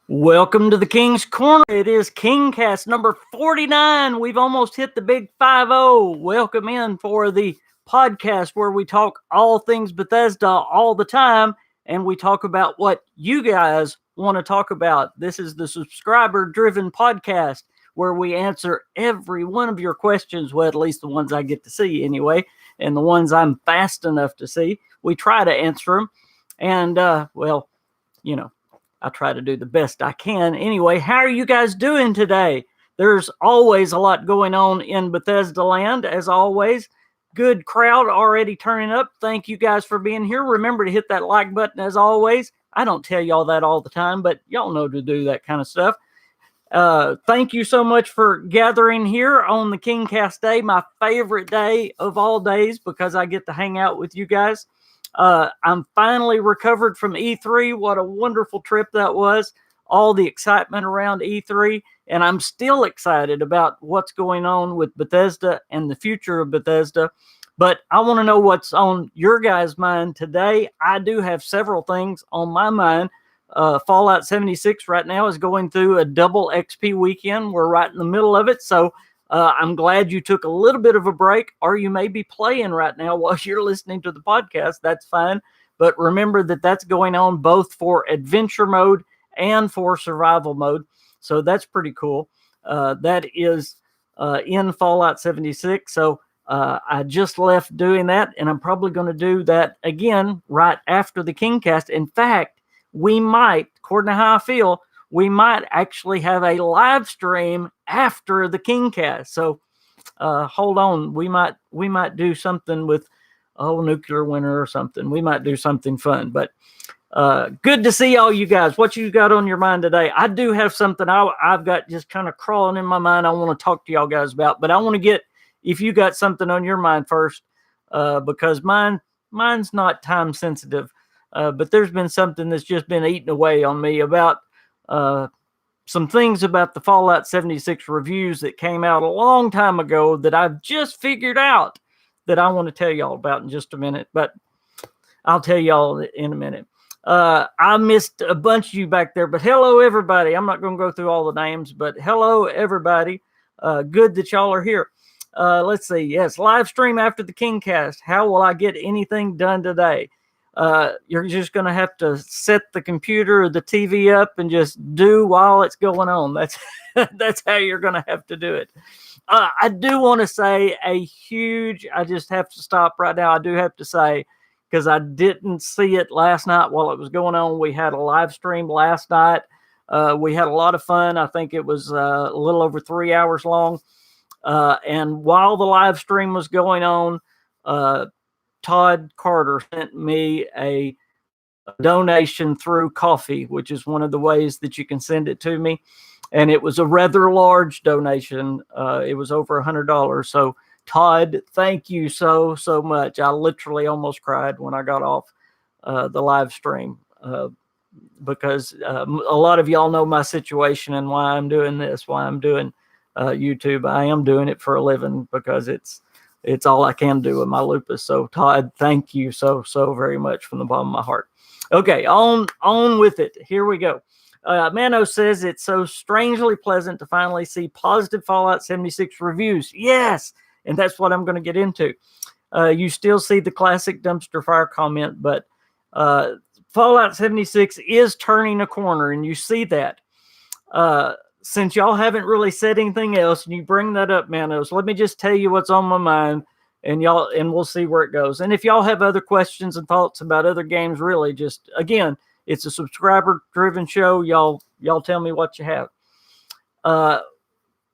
Welcome to the King's Corner. It is KingCast number 49. We've almost hit the big 50. Welcome in for the podcast where we talk all things Bethesda all the time, and we talk about what you guys want to talk about. This is the subscriber-driven podcast where we answer every one of your questions, well, at least the ones I get to see anyway, and the ones I'm fast enough to see. We try to answer them, and, I try to do the best I can. Anyway, how are you guys doing today? There's always a lot going on in Bethesda land, as always. Good crowd already turning up. Thank you guys for being here. Remember to hit that like button, as always. I don't tell y'all that all the time, but y'all know to do that kind of stuff. Thank you so much for gathering here on the KingCast Day, my favorite day of all days, because I get to hang out with you guys. I'm finally recovered from E3. What a wonderful trip that was. All the excitement around E3. And I'm still excited about what's going on with Bethesda and the future of Bethesda. But I want to know what's on your guys' mind today. I do have several things on my mind. Fallout 76 right now is going through a double XP weekend. We're right in the middle of it. So I'm glad you took a little bit of a break, or you may be playing right now while you're listening to the podcast. That's fine. But remember that that's going on both for adventure mode and for survival mode. So that's pretty cool. That is in Fallout 76. So I just left doing that, and I'm probably going to do that again right after the KingCast. In fact, we might, according to how I feel, we might actually have a live stream after the KingCast. So hold on. We might do something with nuclear winter or something. We might do something fun. But good to see all you guys. What you got on your mind today? I do have something I've got just kind of crawling in my mind I want to talk to y'all guys about. But I want to get, if you got something on your mind first, because mine's not time sensitive. But there's been something that's just been eating away on me about some things about the Fallout 76 reviews that came out a long time ago that I've just figured out that I want to tell y'all about in just a minute. But I'll tell y'all in a minute. I missed a bunch of you back there, but hello, everybody. I'm not going to go through all the names, but hello, everybody. Good that y'all are here. Let's see. Yes, live stream after the KingCast. How will I get anything done today? You're just going to have to set the computer or the TV up and just do while it's going on. That's how you're going to have to do it. I do want to say I just have to stop right now. I do have to say, because I didn't see it last night while it was going on. We had a live stream last night. We had a lot of fun. I think it was a little over 3 hours long. And while the live stream was going on, Todd Carter sent me a donation through coffee, which is one of the ways that you can send it to me. And it was a rather large donation. It was over $100. So Todd, thank you so much. I literally almost cried when I got off the live stream because a lot of y'all know my situation and why I'm doing this, why I'm doing YouTube. I am doing it for a living because it's all I can do with my lupus. So Todd, thank you so very much from the bottom of my heart. Okay, on with it. Here we go. Mano says it's so strangely pleasant to finally see positive Fallout 76 reviews. Yes, and that's what I'm going to get into. You still see the classic dumpster fire comment, but Fallout 76 is turning a corner, and you see that. Since y'all haven't really said anything else, and you bring that up, Manos, let me just tell you what's on my mind, and we'll see where it goes. And if y'all have other questions and thoughts about other games, really, just again, it's a subscriber-driven show. Y'all tell me what you have.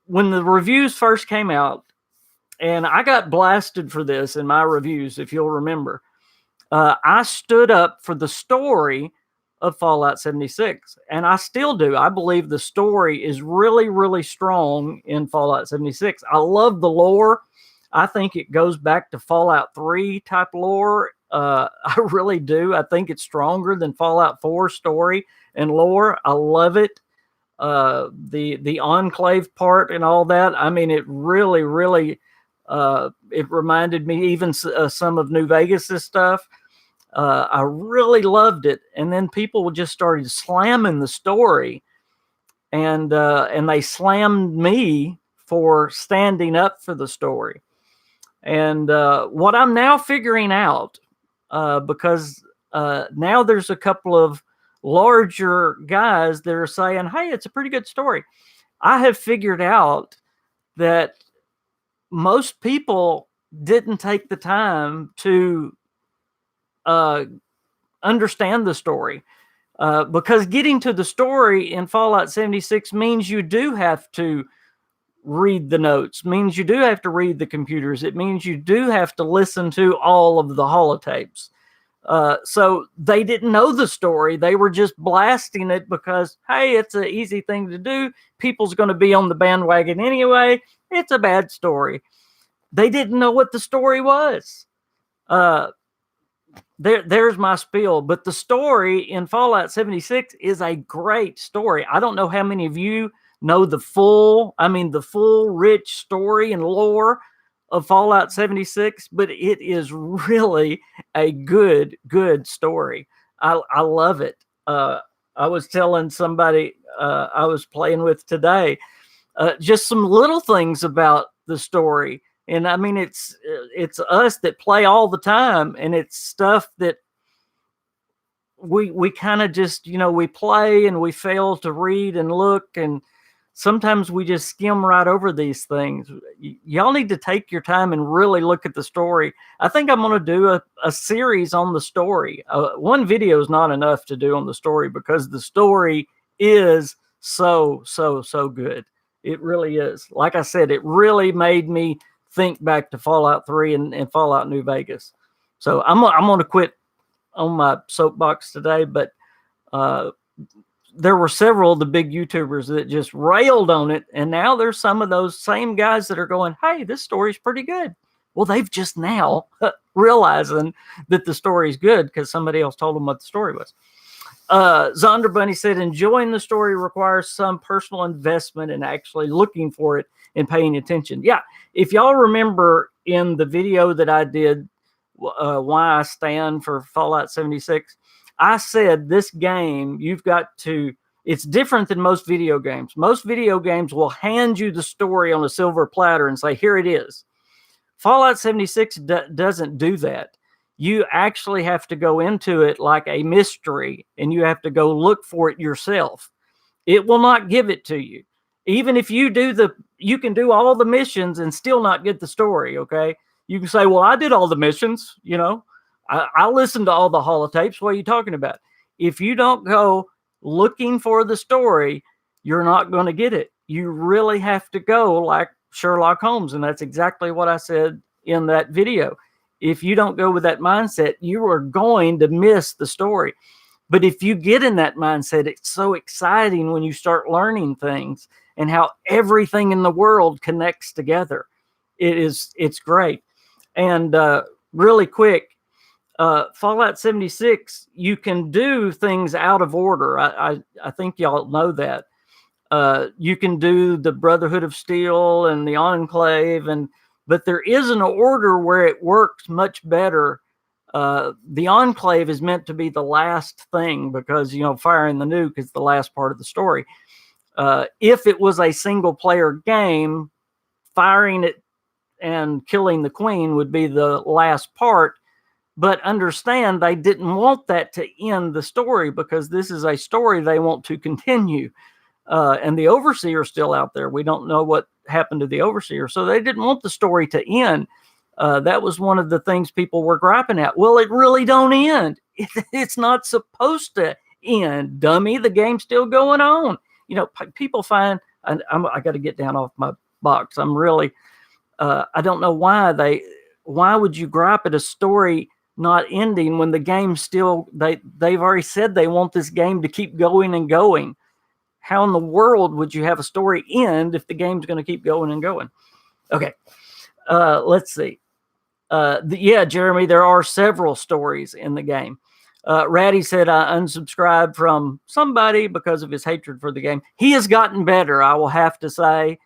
When the reviews first came out, and I got blasted for this in my reviews, if you'll remember, I stood up for the story of Fallout 76, and I still do. I believe the story is really strong in Fallout 76. I love the lore. I think it goes back to Fallout 3 type lore. I really do. I think it's stronger than Fallout 4 story and lore. I love it. The Enclave part and all that. I mean, it really it reminded me even some of New Vegas' stuff. I really loved it. And then people just started slamming the story and they slammed me for standing up for the story. And what I'm now figuring out, because now there's a couple of larger guys that are saying, hey, it's a pretty good story. I have figured out that most people didn't take the time to understand the story. Because getting to the story in Fallout 76 means you do have to read the notes, means you do have to read the computers. It means you do have to listen to all of the holotapes. So they didn't know the story. They were just blasting it because, hey, it's an easy thing to do. People's going to be on the bandwagon anyway. It's a bad story. They didn't know what the story was. There's my spiel. But the story in Fallout 76 is a great story. I don't know how many of you know the full rich story and lore of Fallout 76, but it is really a good story. I love it. I was telling somebody I was playing with today, just some little things about the story. And I mean, it's us that play all the time, and it's stuff that we kind of just, we play and we fail to read and look, and sometimes we just skim right over these things. Y'all need to take your time and really look at the story. I think I'm going to do a series on the story. One video is not enough to do on the story because the story is so good. It really is. Like I said, it really made me think back to Fallout 3 and Fallout New Vegas. So I'm going to quit on my soapbox today, but there were several of the big YouTubers that just railed on it. And now there's some of those same guys that are going, hey, this story's pretty good. Well, they've just now realizing that the story's good because somebody else told them what the story was. Zonder Bunny said, enjoying the story requires some personal investment in actually looking for it and paying attention. Yeah. If y'all remember in the video that I did, why I stand for Fallout 76, I said this game, it's different than most video games. Most video games will hand you the story on a silver platter and say, here it is. Fallout 76 doesn't do that. You actually have to go into it like a mystery, and you have to go look for it yourself. It will not give it to you. Even if you can do all the missions and still not get the story, okay? You can say, well, I did all the missions, I listened to all the holotapes. What are you talking about? If you don't go looking for the story, you're not going to get it. You really have to go like Sherlock Holmes. And that's exactly what I said in that video. If you don't go with that mindset, you are going to miss the story. But if you get in that mindset, it's so exciting when you start learning things and how everything in the world connects together. It's great. And really quick, Fallout 76, you can do things out of order. I think y'all know that. You can do the Brotherhood of Steel and the Enclave, but there is an order where it works much better. The Enclave is meant to be the last thing because, firing the nuke is the last part of the story. If it was a single player game, firing it and killing the Queen would be the last part. But understand, they didn't want that to end the story because this is a story they want to continue. And the Overseer's still out there. We don't know what happened to the Overseer. So they didn't want the story to end. That was one of the things people were griping at. Well, it really don't end. It's not supposed to end, dummy. The game's still going on. People find, I got to get down off my box. I'm really, I don't know why would you gripe at a story not ending when the game still, they've already said they want this game to keep going and going. How in the world would you have a story end if the game's going to keep going and going? Okay. Let's see. Yeah, Jeremy, there are several stories in the game. Ratty said, I unsubscribed from somebody because of his hatred for the game. He has gotten better, I will have to say.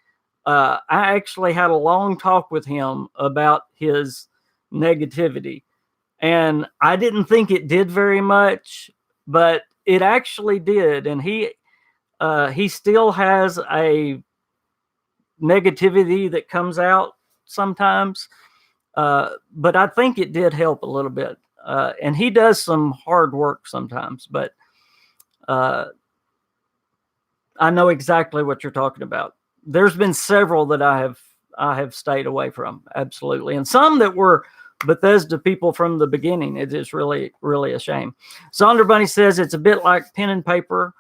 I actually had a long talk with him about his negativity. And I didn't think it did very much, but it actually did. And He still has a negativity that comes out sometimes, but I think it did help a little bit. And he does some hard work sometimes, but I know exactly what you're talking about. There's been several that I have stayed away from, absolutely, and some that were Bethesda people from the beginning. It is really, really a shame. Sonder Bunny says it's a bit like pen and paper.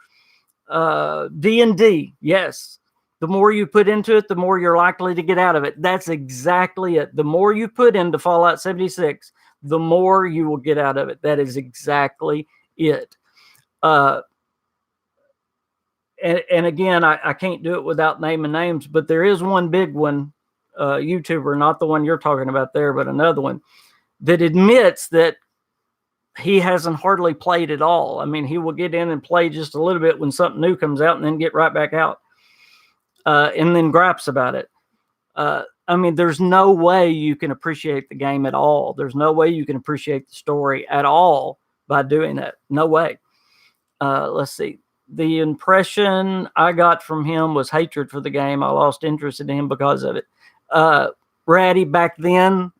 D&D, yes. The more you put into it, the more you're likely to get out of it. That's exactly it. The more you put into Fallout 76, the more you will get out of it. That is exactly it. And again, I can't do it without naming names, but there is one big one, YouTuber, not the one you're talking about there, but another one, that admits that he hasn't hardly played at all. I mean, he will get in and play just a little bit when something new comes out and then get right back out, and then gripes about it. I mean, there's no way you can appreciate the game at all. There's no way you can appreciate the story at all by doing that. No way. Let's see. The impression I got from him was hatred for the game. I lost interest in him because of it. Ratty, back then,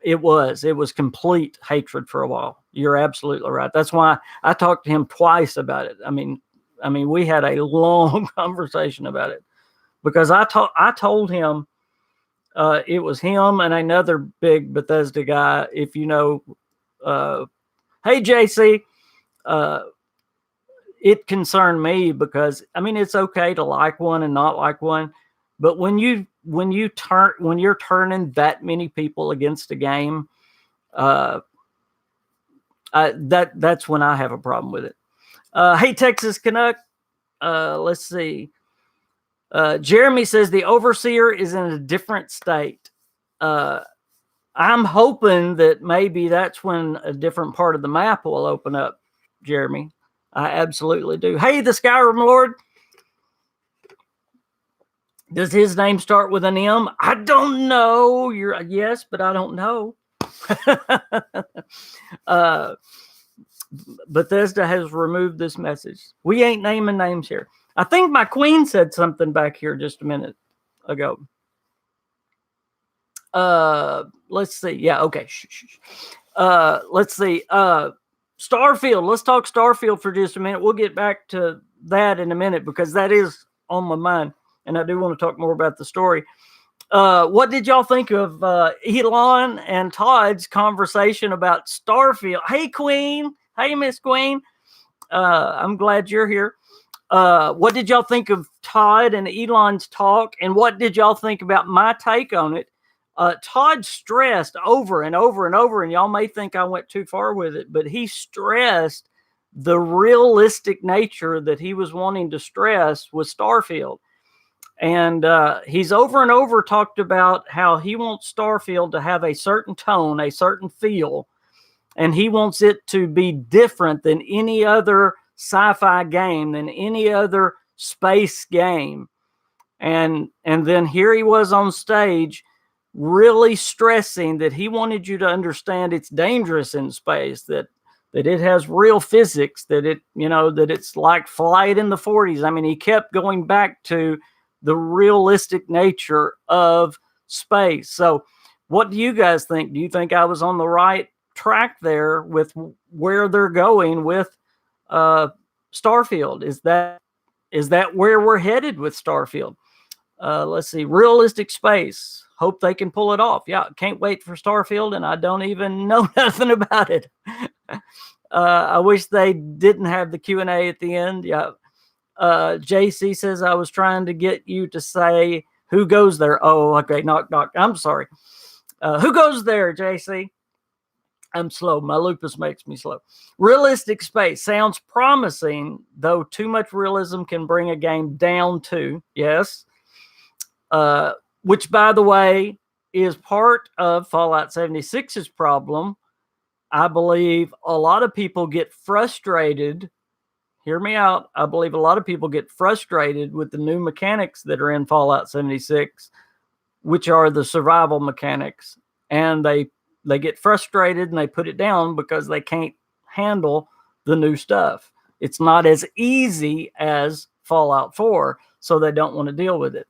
it was complete hatred for a while. You're absolutely right. That's why I talked to him twice about it. I mean, we had a long conversation about it because I told him it was him and another big Bethesda guy. If you know, hey JC, it concerned me because I mean it's okay to like one and not like one, but when you're turning that many people against a game, that's when I have a problem with it. Hey Texas Canuck, let's see. Jeremy says the Overseer is in a different state. I'm hoping that maybe that's when a different part of the map will open up, Jeremy. I absolutely do. Hey, the Skyrim Lord. Does his name start with an M? I don't know. You're yes, but I don't know. Bethesda has removed this message. We ain't naming names here. I think my queen said something back here just a minute ago. Let's see. Yeah, okay. Let's see. Starfield. Let's talk Starfield for just a minute. We'll get back to that in a minute because that is on my mind, and I do want to talk more about the story. What did y'all think of Elon and Todd's conversation about Starfield? Hey, Queen. Hey, Miss Queen. I'm glad you're here. What did y'all think of Todd and Elon's talk, and what did y'all think about my take on it? Todd stressed over and over and over, and y'all may think I went too far with it, but he stressed the realistic nature that he was wanting to stress with Starfield. And he's over and over talked about how he wants Starfield to have a certain tone, a certain feel, and he wants it to be different than any other sci-fi game, than any other space game. And then here he was on stage really stressing that he wanted you to understand it's dangerous in space, that it has real physics, that that it's like flight in the 40s. I mean, he kept going back to the realistic nature of space. So what do you guys think? Do you think I was on the right track there with where they're going with Starfield? Is that where we're headed with Starfield? Let's see. Realistic space. Hope they can pull it off. Yeah, can't wait for Starfield, and I don't even know nothing about it. I wish they didn't have the Q&A at the end. Yeah. JC says, I was trying to get you to say, who goes there? Oh, okay. Knock, knock. I'm sorry. Who goes there, JC? I'm slow. My lupus makes me slow. Realistic space sounds promising, though too much realism can bring a game down too. Yes. Which, by the way, is part of Fallout 76's problem. I believe a lot of people get frustrated. Hear me out. I believe a lot of people get frustrated with the new mechanics that are in Fallout 76, which are the survival mechanics. And they get frustrated and they put it down because they can't handle the new stuff. It's not as easy as Fallout 4, so they don't want to deal with it.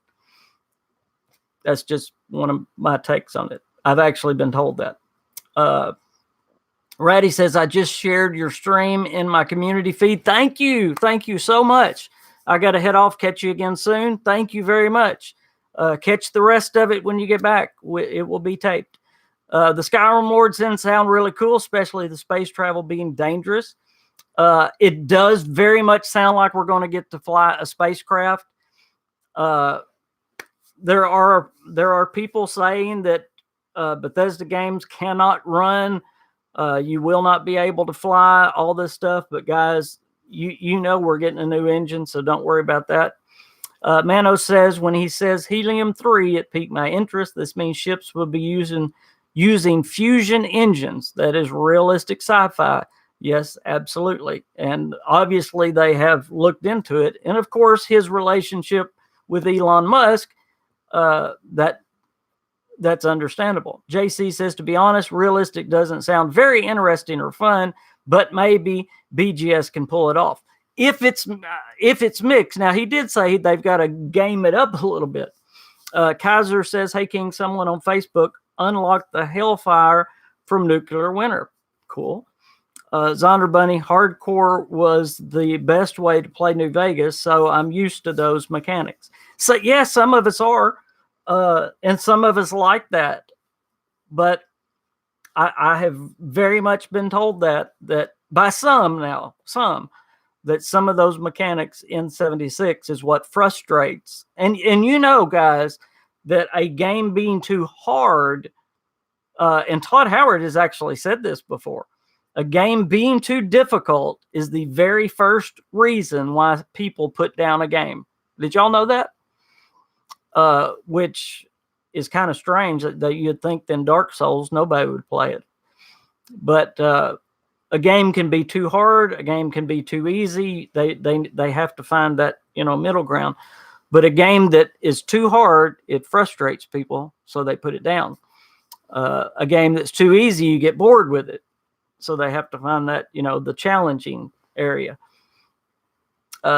That's just one of my takes on it. I've actually been told that. Ratty says, I just shared your stream in my community feed. Thank you. Thank you so much. I got to head off. Catch you again soon. Thank you very much. Catch the rest of it when you get back. It will be taped. The Skyrim Lords then sound really cool, especially the space travel being dangerous. It does very much sound like we're going to get to fly a spacecraft. There are people saying that Bethesda games cannot run. You will not be able to fly, all this stuff. But guys, you know we're getting a new engine, so don't worry about that. Mano says, when he says helium-3, it piqued my interest. This means ships will be using fusion engines. That is realistic sci-fi. Yes, absolutely. And obviously they have looked into it. And of course, his relationship with Elon Musk, that's understandable. JC says, to be honest, realistic doesn't sound very interesting or fun, but maybe BGS can pull it off. If it's mixed. Now, he did say they've got to game it up a little bit. Kaiser says, hey, King, someone on Facebook unlocked the Hellfire from Nuclear Winter. Cool. Zonder Bunny, hardcore was the best way to play New Vegas, so I'm used to those mechanics. So, yeah, some of us are, and some of us like that. But I have very much been told that by some, that some of those mechanics in 76 is what frustrates. And you know, guys, that a game being too hard, and Todd Howard has actually said this before, a game being too difficult is the very first reason why people put down a game. Did y'all know that? Which is kind of strange that you'd think in Dark Souls nobody would play it. But a game can be too hard, a game can be too easy. They have to find that, middle ground. But a game that is too hard, it frustrates people, so they put it down. A game that's too easy, you get bored with it. So they have to find that, the challenging area.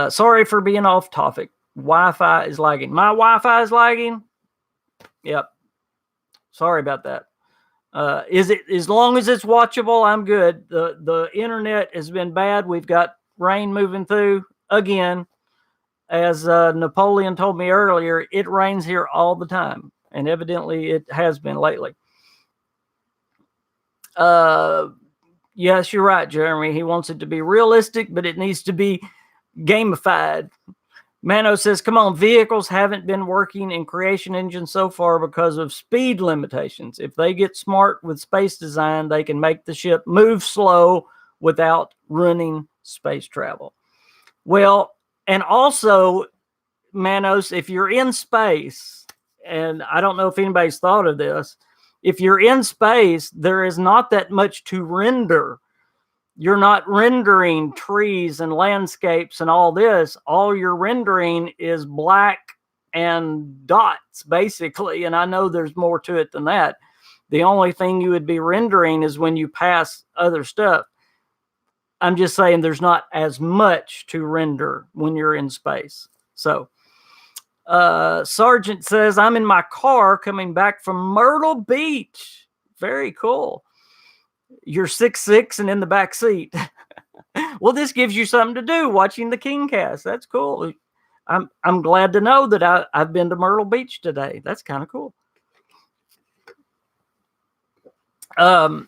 Sorry for being off topic. Wi-Fi is lagging. My Wi-Fi is lagging? Yep. Sorry about that. Is it, as long as it's watchable, I'm good. The internet has been bad. We've got rain moving through again. As Napoleon told me earlier, it rains here all the time. And evidently it has been lately. Yes, you're right, Jeremy. He wants it to be realistic, but it needs to be gamified. Mano says, come on, vehicles haven't been working in Creation Engine so far because of speed limitations. If they get smart with space design, they can make the ship move slow without ruining space travel. Well, and also, Manos, if you're in space, and I don't know if anybody's thought of this, if you're in space, there is not that much to render. You're not rendering trees and landscapes and all this. All you're rendering is black and dots, basically. And I know there's more to it than that. The only thing you would be rendering is when you pass other stuff. I'm just saying there's not as much to render when you're in space. So, Sergeant says, I'm in my car coming back from Myrtle Beach. Very cool. You're 6'6" and in the back seat. Well, this gives you something to do watching the KingCast. That's cool. I'm glad to know that I've been to Myrtle Beach today. That's kind of cool. I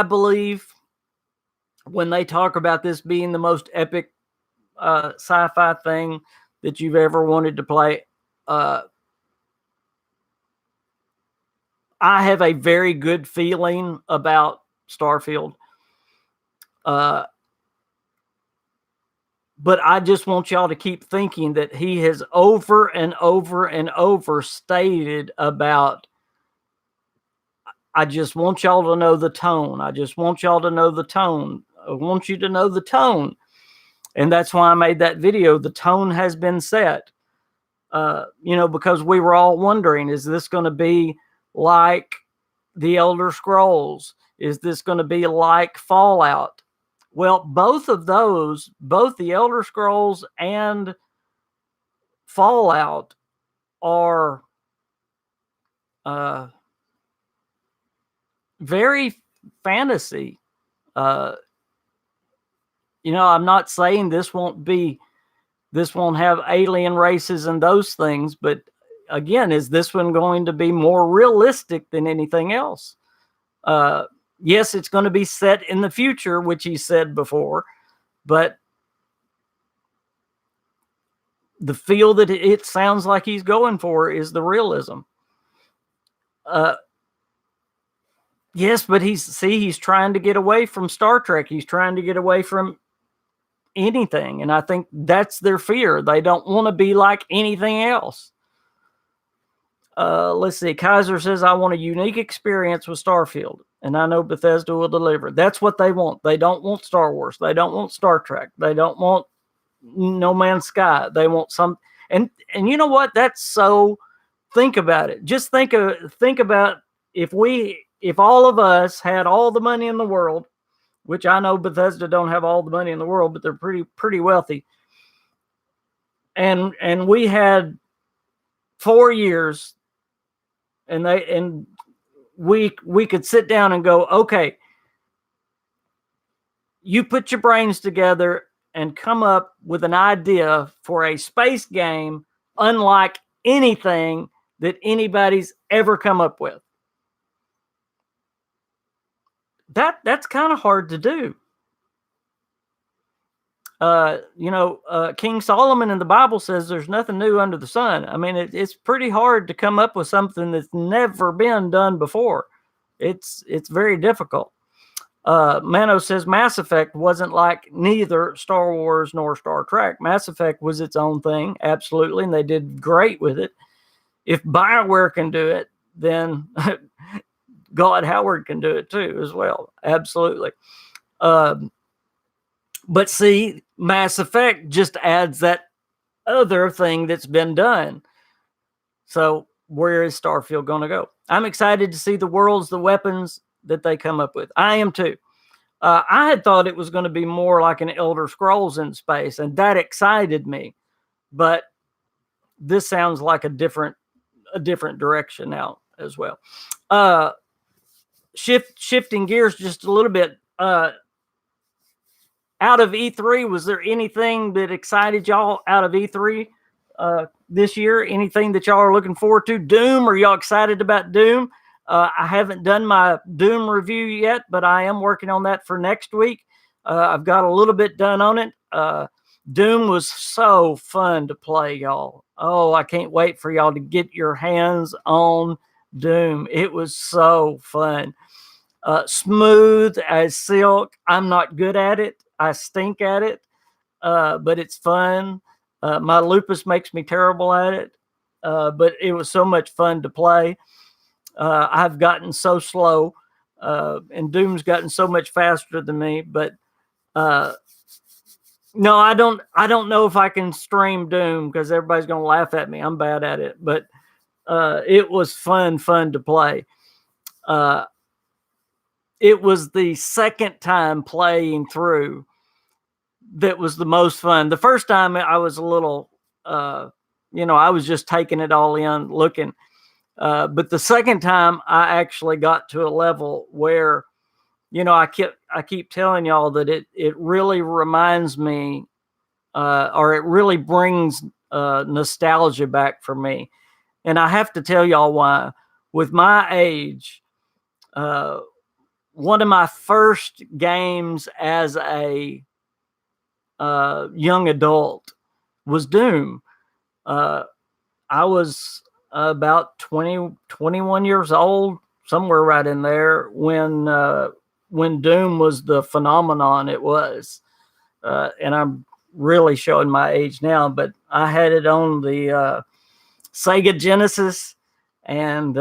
believe when they talk about this being the most epic sci-fi thing that you've ever wanted to play, I have a very good feeling about Starfield. But I just want y'all to keep thinking that he has over and over and over stated about, I just want y'all to know the tone. I just want y'all to know the tone. I want you to know the tone. And that's why I made that video. The tone has been set. Because we were all wondering, is this going to be like the Elder Scrolls? Is this going to be like Fallout? Well, both of those, both the Elder Scrolls and Fallout, are very fantasy. I'm not saying this won't have alien races and those things, but again, is this one going to be more realistic than anything else? Yes, it's going to be set in the future, which he said before, but the feel that it sounds like he's going for is the realism. Yes, but he's trying to get away from Star Trek. He's trying to get away from anything. And I think that's their fear. They don't want to be like anything else. Let's see. Kaiser says, I want a unique experience with Starfield, and I know Bethesda will deliver. That's what they want. They don't want Star Wars. They don't want Star Trek. They don't want No Man's Sky. They want some, and you know what? That's so, think about it. Just think about if all of us had all the money in the world, which I know Bethesda don't have all the money in the world, but they're pretty wealthy. And we had 4 years, and we could sit down and go, okay, you put your brains together and come up with an idea for a space game unlike anything that anybody's ever come up with. That's kind of hard to do. King Solomon in the Bible says there's nothing new under the sun. I mean, it's pretty hard to come up with something that's never been done before. It's very difficult. Mano says Mass Effect wasn't like neither Star Wars nor Star Trek. Mass Effect was its own thing, absolutely, and they did great with it. If BioWare can do it, then God Howard can do it too as well. Absolutely. But see, Mass Effect just adds that other thing that's been done. So where is Starfield going to go? I'm excited to see the worlds, the weapons that they come up with. I am too. I had thought it was going to be more like an Elder Scrolls in space, and that excited me. But this sounds like a different direction now as well. Shifting gears just a little bit. Out of E3, was there anything that excited y'all out of E3 this year? Anything that y'all are looking forward to? Doom, are y'all excited about Doom? I haven't done my Doom review yet, but I am working on that for next week. I've got a little bit done on it. Doom was so fun to play, y'all. Oh, I can't wait for y'all to get your hands on Doom. It was so fun. Smooth as silk. I'm not good at it. I stink at it, but it's fun. My lupus makes me terrible at it, but it was so much fun to play. I've gotten so slow, and Doom's gotten so much faster than me. But no, I don't know if I can stream Doom because everybody's gonna laugh at me. I'm bad at it, but it was fun to play. It was the second time playing through that was the most fun. The first time I was a little, I was just taking it all in, looking. But the second time I actually got to a level where, I keep telling y'all that it really reminds me, or it really brings nostalgia back for me. And I have to tell y'all why. With my age, one of my first games as a young adult was Doom. I was about 20, 21 years old, somewhere right in there, when Doom was the phenomenon it was. And I'm really showing my age now, but I had it on the Sega Genesis, and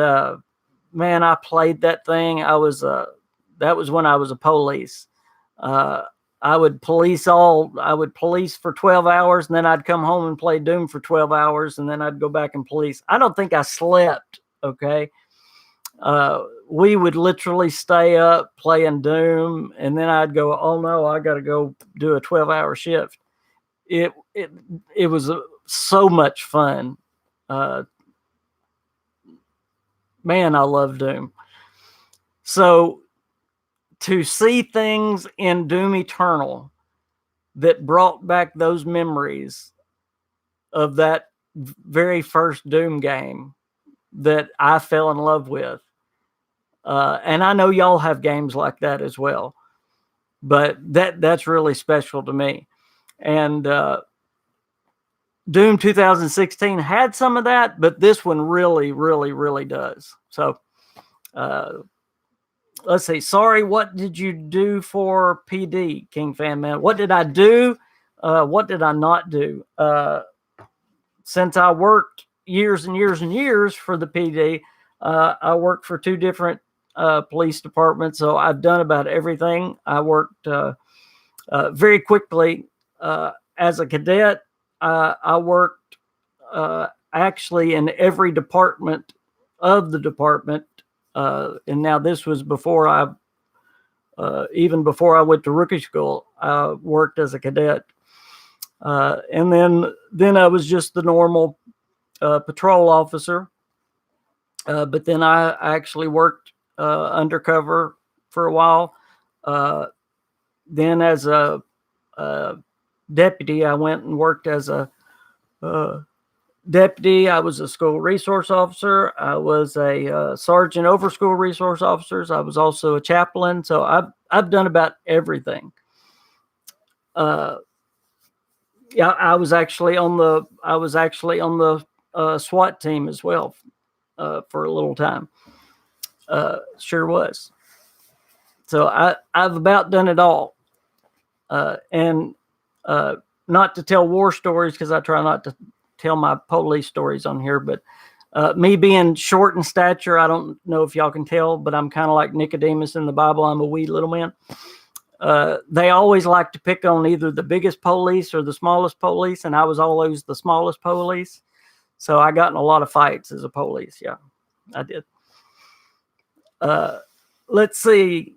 man, I played that thing. That was when I was a police. I would police for 12 hours, and then I'd come home and play Doom for 12 hours, and then I'd go back and police. I don't think I slept, okay? we would literally stay up playing Doom, and then I'd go, oh no, I got to go do a 12-hour shift. It was so much fun. Man, I love Doom. So to see things in Doom Eternal that brought back those memories of that very first Doom game that I fell in love with. And I know y'all have games like that as well, but that's really special to me. And Doom 2016 had some of that, but this one really, really, really does. So let's see. Sorry, what did you do for PD, KingFanMan? What did I do? What did I not do? Since I worked years and years and years for the PD, I worked for 2 different police departments, so I've done about everything. I worked very quickly as a cadet. I worked actually in every department of the department, and now this was before even before I went to rookie school. I worked as a cadet. And then I was just the normal patrol officer. But then I actually worked undercover for a while. Then as a deputy, I went and worked as a deputy. I was a school resource officer. I was a sergeant over school resource officers. I was also a chaplain. So I've done about everything. Yeah, I was actually on the SWAT team as well for a little time. Sure was. So I've about done it all. And not to tell war stories, because I try not to tell my police stories on here, but me being short in stature, I don't know if y'all can tell, but I'm kind of like Nicodemus in the Bible. I'm a wee little man. They always like to pick on either the biggest police or the smallest police, and I was always the smallest police. So I got in a lot of fights as a police. Yeah, I did. Let's see.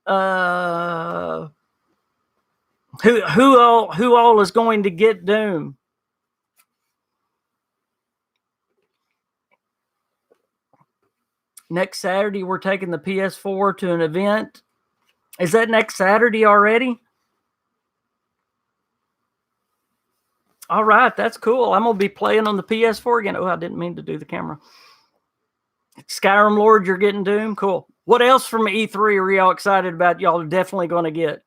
Who all is going to get Doom? Next Saturday, we're taking the PS4 to an event. Is that next Saturday already? All right, that's cool. I'm going to be playing on the PS4 again. Oh, I didn't mean to do the camera. Skyrim Lord, you're getting Doom? Cool. What else from E3 are y'all excited about? Y'all are definitely going to get.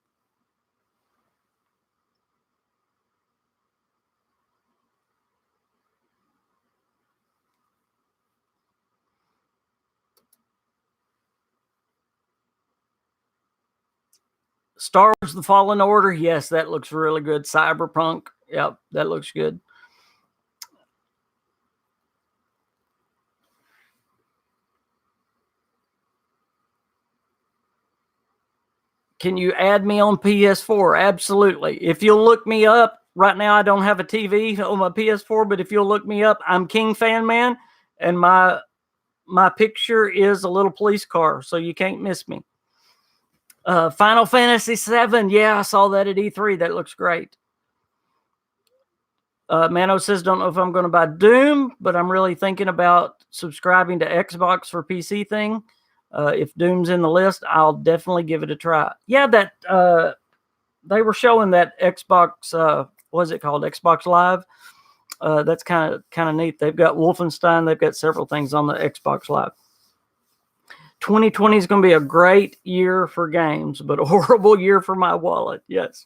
Star Wars The Fallen Order. Yes, that looks really good. Cyberpunk. Yep, that looks good. Can you add me on PS4? Absolutely. If you'll look me up, right now I don't have a TV on my PS4, but if you'll look me up, I'm KingFanMan, and my picture is a little police car, so you can't miss me. Final Fantasy VII. Yeah, I saw that at E3. That looks great. Mano says, don't know if I'm going to buy Doom, but I'm really thinking about subscribing to Xbox for PC thing. If Doom's in the list, I'll definitely give it a try. Yeah, that they were showing that Xbox, what is it called? Xbox Live. That's kind of neat. They've got Wolfenstein. They've got several things on the Xbox Live. 2020 is going to be a great year for games, but a horrible year for my wallet. Yes.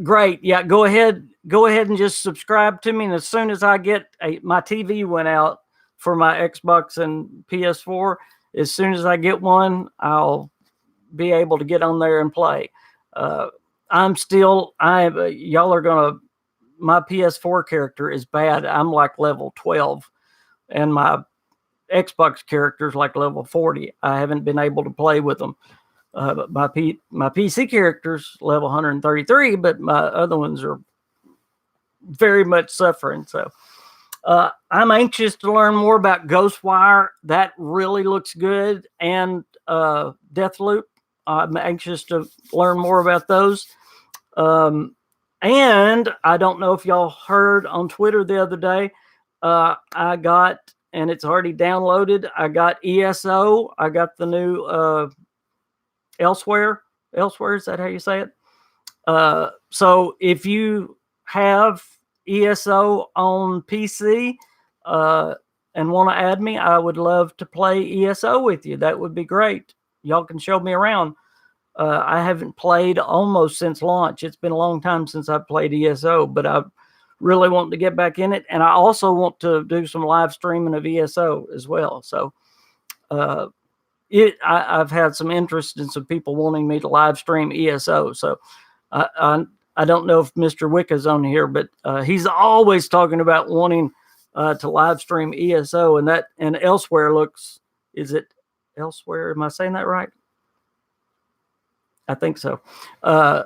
Great. Yeah, go ahead and just subscribe to me. And as soon as I get my TV went out for my Xbox and PS4, as soon as I get one, I'll be able to get on there and play. Y'all are going to, my PS4 character is bad. I'm like level 12 and my Xbox character is like level 40. I haven't been able to play with them. My PC character's level 133, but my other ones are very much suffering. So I'm anxious to learn more about Ghostwire. That really looks good. And Deathloop. I'm anxious to learn more about those. And I don't know if y'all heard on Twitter the other day, I got, and it's already downloaded, I got ESO. I got the new Elsewhere. Elsewhere, is that how you say it? So if you have ESO on PC and want to add me, I would love to play ESO with you. That would be great. Y'all can show me around. I haven't played almost since launch. It's been a long time since I've played ESO, but I really want to get back in it. And I also want to do some live streaming of ESO as well. So I've had some interest in some people wanting me to live stream ESO. So I don't know if Mr. Wicca's on here, but he's always talking about wanting to live stream ESO, and Elsewhere looks. Is it Elsewhere? Am I saying that right? I think so. I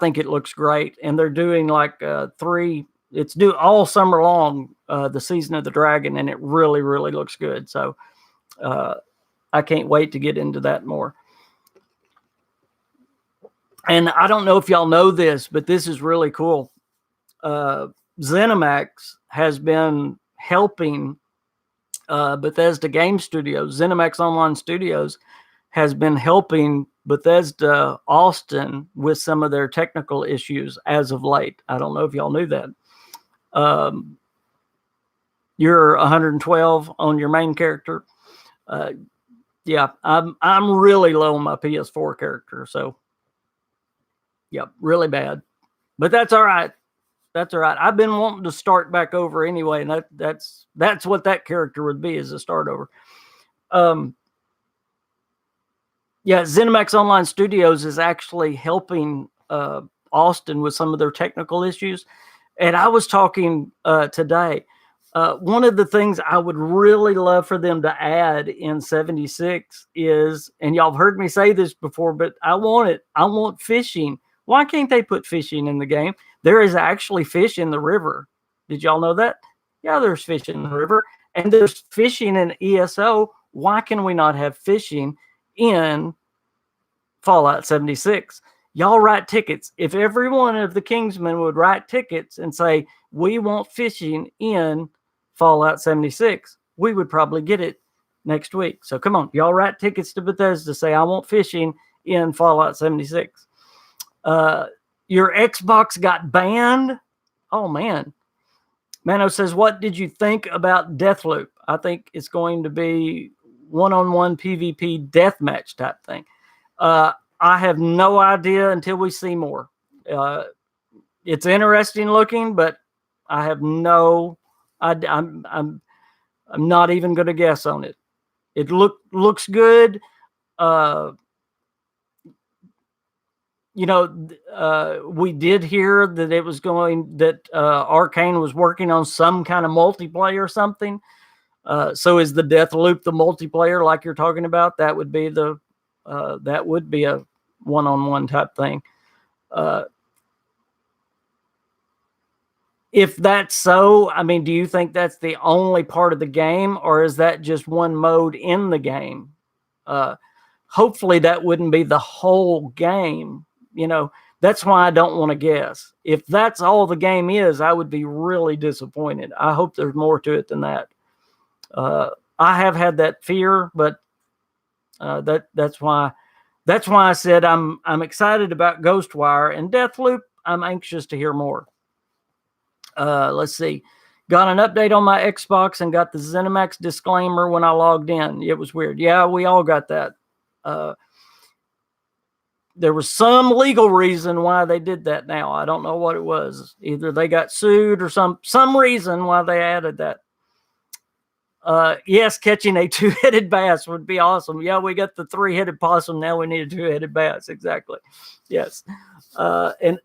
think it looks great, and they're doing like 3. It's due all summer long, the Season of the Dragon, and it really, really looks good. So I can't wait to get into that more. And I don't know if y'all know this, but this is really cool. ZeniMax has been helping Bethesda Game Studios. ZeniMax Online Studios has been helping Bethesda Austin with some of their technical issues as of late. I don't know if y'all knew that. You're 112 on your main character. Yeah, I'm really low on my PS4 character, so yeah, really bad. But that's all right. That's all right. I've been wanting to start back over anyway, and that's what that character would be, is a start over. Yeah, ZeniMax Online Studios is actually helping Austin with some of their technical issues. And I was talking today. One of the things I would really love for them to add in 76 is, and y'all have heard me say this before, but I want it. I want fishing. Why can't they put fishing in the game? There is actually fish in the river. Did y'all know that? Yeah, there's fish in the river, and there's fishing in ESO. Why can we not have fishing in Fallout 76? Y'all write tickets. If every one of the Kingsmen would write tickets and say, we want fishing in Fallout 76, we would probably get it next week. So come on, y'all write tickets to Bethesda, say, I want fishing in Fallout 76. Your Xbox got banned? Oh, man. Mano says, what did you think about Deathloop? I think it's going to be one-on-one PvP deathmatch type thing. I have no idea until we see more. It's interesting looking, but I have no. I'm not even going to guess on it. It looks good. We did hear that it was that Arcane was working on some kind of multiplayer or something. So is the Deathloop the multiplayer like you're talking about? That would be a one-on-one type thing. If that's so, I mean, do you think that's the only part of the game, or is that just one mode in the game? Hopefully that wouldn't be the whole game. That's why I don't want to guess. If that's all the game is, I would be really disappointed. I hope there's more to it than that. I have had that fear, but that's why I said I'm excited about Ghostwire, and Deathloop, I'm anxious to hear more. Let's see. Got an update on my Xbox and got the ZeniMax disclaimer when I logged in. It was weird. Yeah, we all got that. There was some legal reason why they did that now. I don't know what it was. Either they got sued or some reason why they added that. Yes, catching a 2-headed bass would be awesome. Yeah, we got the 3-headed possum. Now we need a 2-headed bass. Exactly. Yes. And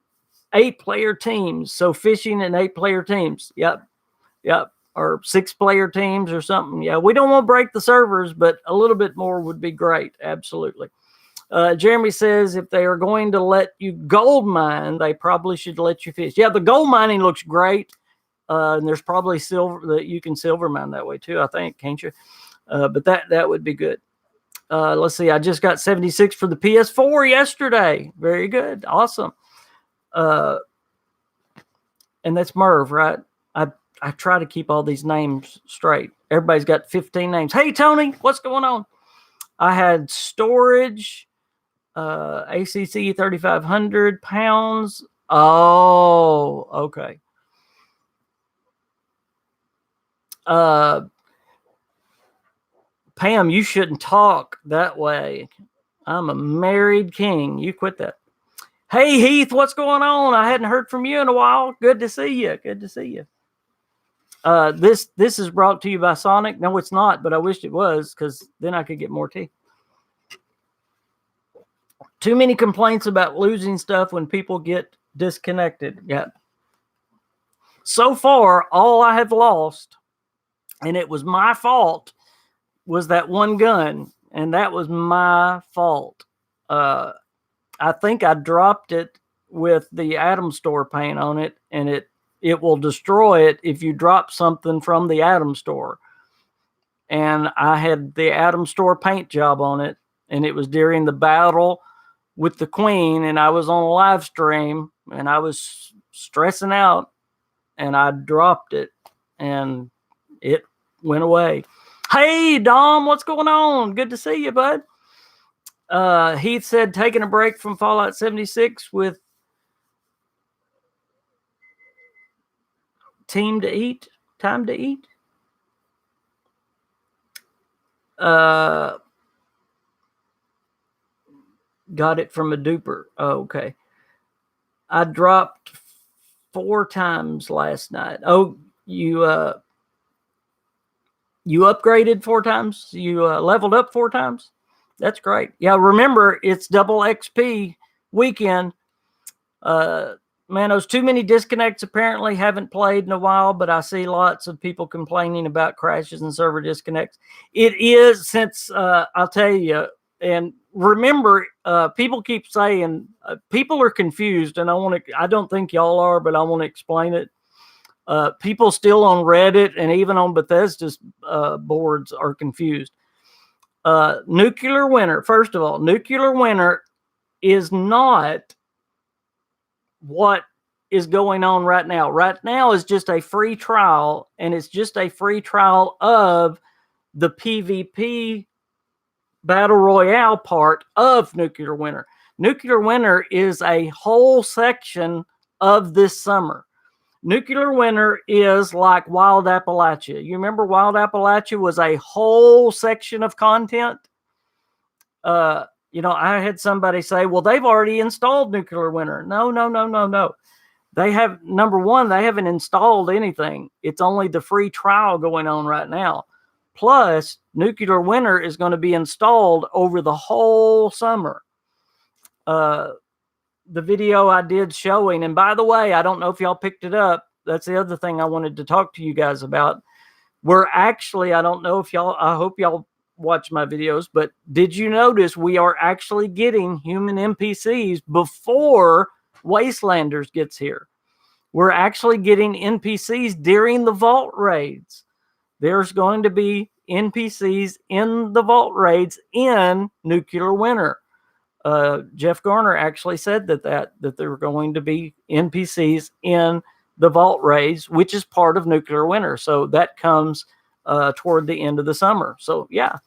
8-player teams. So fishing in 8-player teams. Yep. Or 6-player teams or something. Yeah, we don't want to break the servers, but a little bit more would be great. Absolutely. Jeremy says if they are going to let you gold mine, they probably should let you fish. Yeah, the gold mining looks great. And there's probably silver that you can silver mine that way too, I think, can't you? But that would be good. Let's see. I just got 76 for the PS4 yesterday. Very good. Awesome. And that's Merv, right? I try to keep all these names straight. Everybody's got 15 names. Hey, Tony, what's going on? I had storage, ACC 3,500 pounds. Oh, okay. Pam, you shouldn't talk that way. I'm a married king. You quit that. Hey, Heath, what's going on? I hadn't heard from you in a while. Good to see you. Good to see you. This is brought to you by Sonic. No, it's not, but I wished it was because then I could get more tea. Too many complaints about losing stuff when people get disconnected. Yeah. So far, all I have lost, and it was my fault, was that one gun, and that was my fault. I think I dropped it with the Atom Store paint on it, and it will destroy it if you drop something from the Atom Store. And I had the Atom Store paint job on it, and it was during the battle with the Queen, and I was on a live stream, and I was stressing out, and I dropped it, and it went away. Hey, Dom, what's going on? Good to see you, bud. Heath said taking a break from Fallout 76 with time to eat. Got it from a duper. Oh, okay. I dropped 4 times last night. Oh, you upgraded 4 times? You leveled up 4 times? That's great. Yeah, remember, it's double XP weekend. Man, those too many disconnects apparently haven't played in a while, but I see lots of people complaining about crashes and server disconnects. It is, since I'll tell you, and remember, people keep saying, people are confused, and I don't think y'all are, but I want to explain it. People still on Reddit and even on Bethesda's boards are confused. Nuclear Winter, first of all, Nuclear Winter is not what is going on right now. Right now is just a free trial, and it's just a free trial of the PvP Battle Royale part of Nuclear Winter. Nuclear Winter is a whole section of this summer. Nuclear Winter is like Wild Appalachia. You remember Wild Appalachia was a whole section of content? I had somebody say, well, they've already installed Nuclear Winter. No. They have, number one, they haven't installed anything. It's only the free trial going on right now. Plus, Nuclear Winter is going to be installed over the whole summer. The video I did showing, and by the way, I don't know if y'all picked it up. That's the other thing I wanted to talk to you guys about. We're actually, I don't know if y'all, I hope y'all watch my videos, but did you notice we are actually getting human NPCs before Wastelanders gets here? We're actually getting NPCs during the vault raids. There's going to be NPCs in the vault raids in Nuclear Winter. Jeff Garner actually said that there were going to be NPCs in the vault raids, which is part of Nuclear Winter. So that comes toward the end of the summer. So yeah,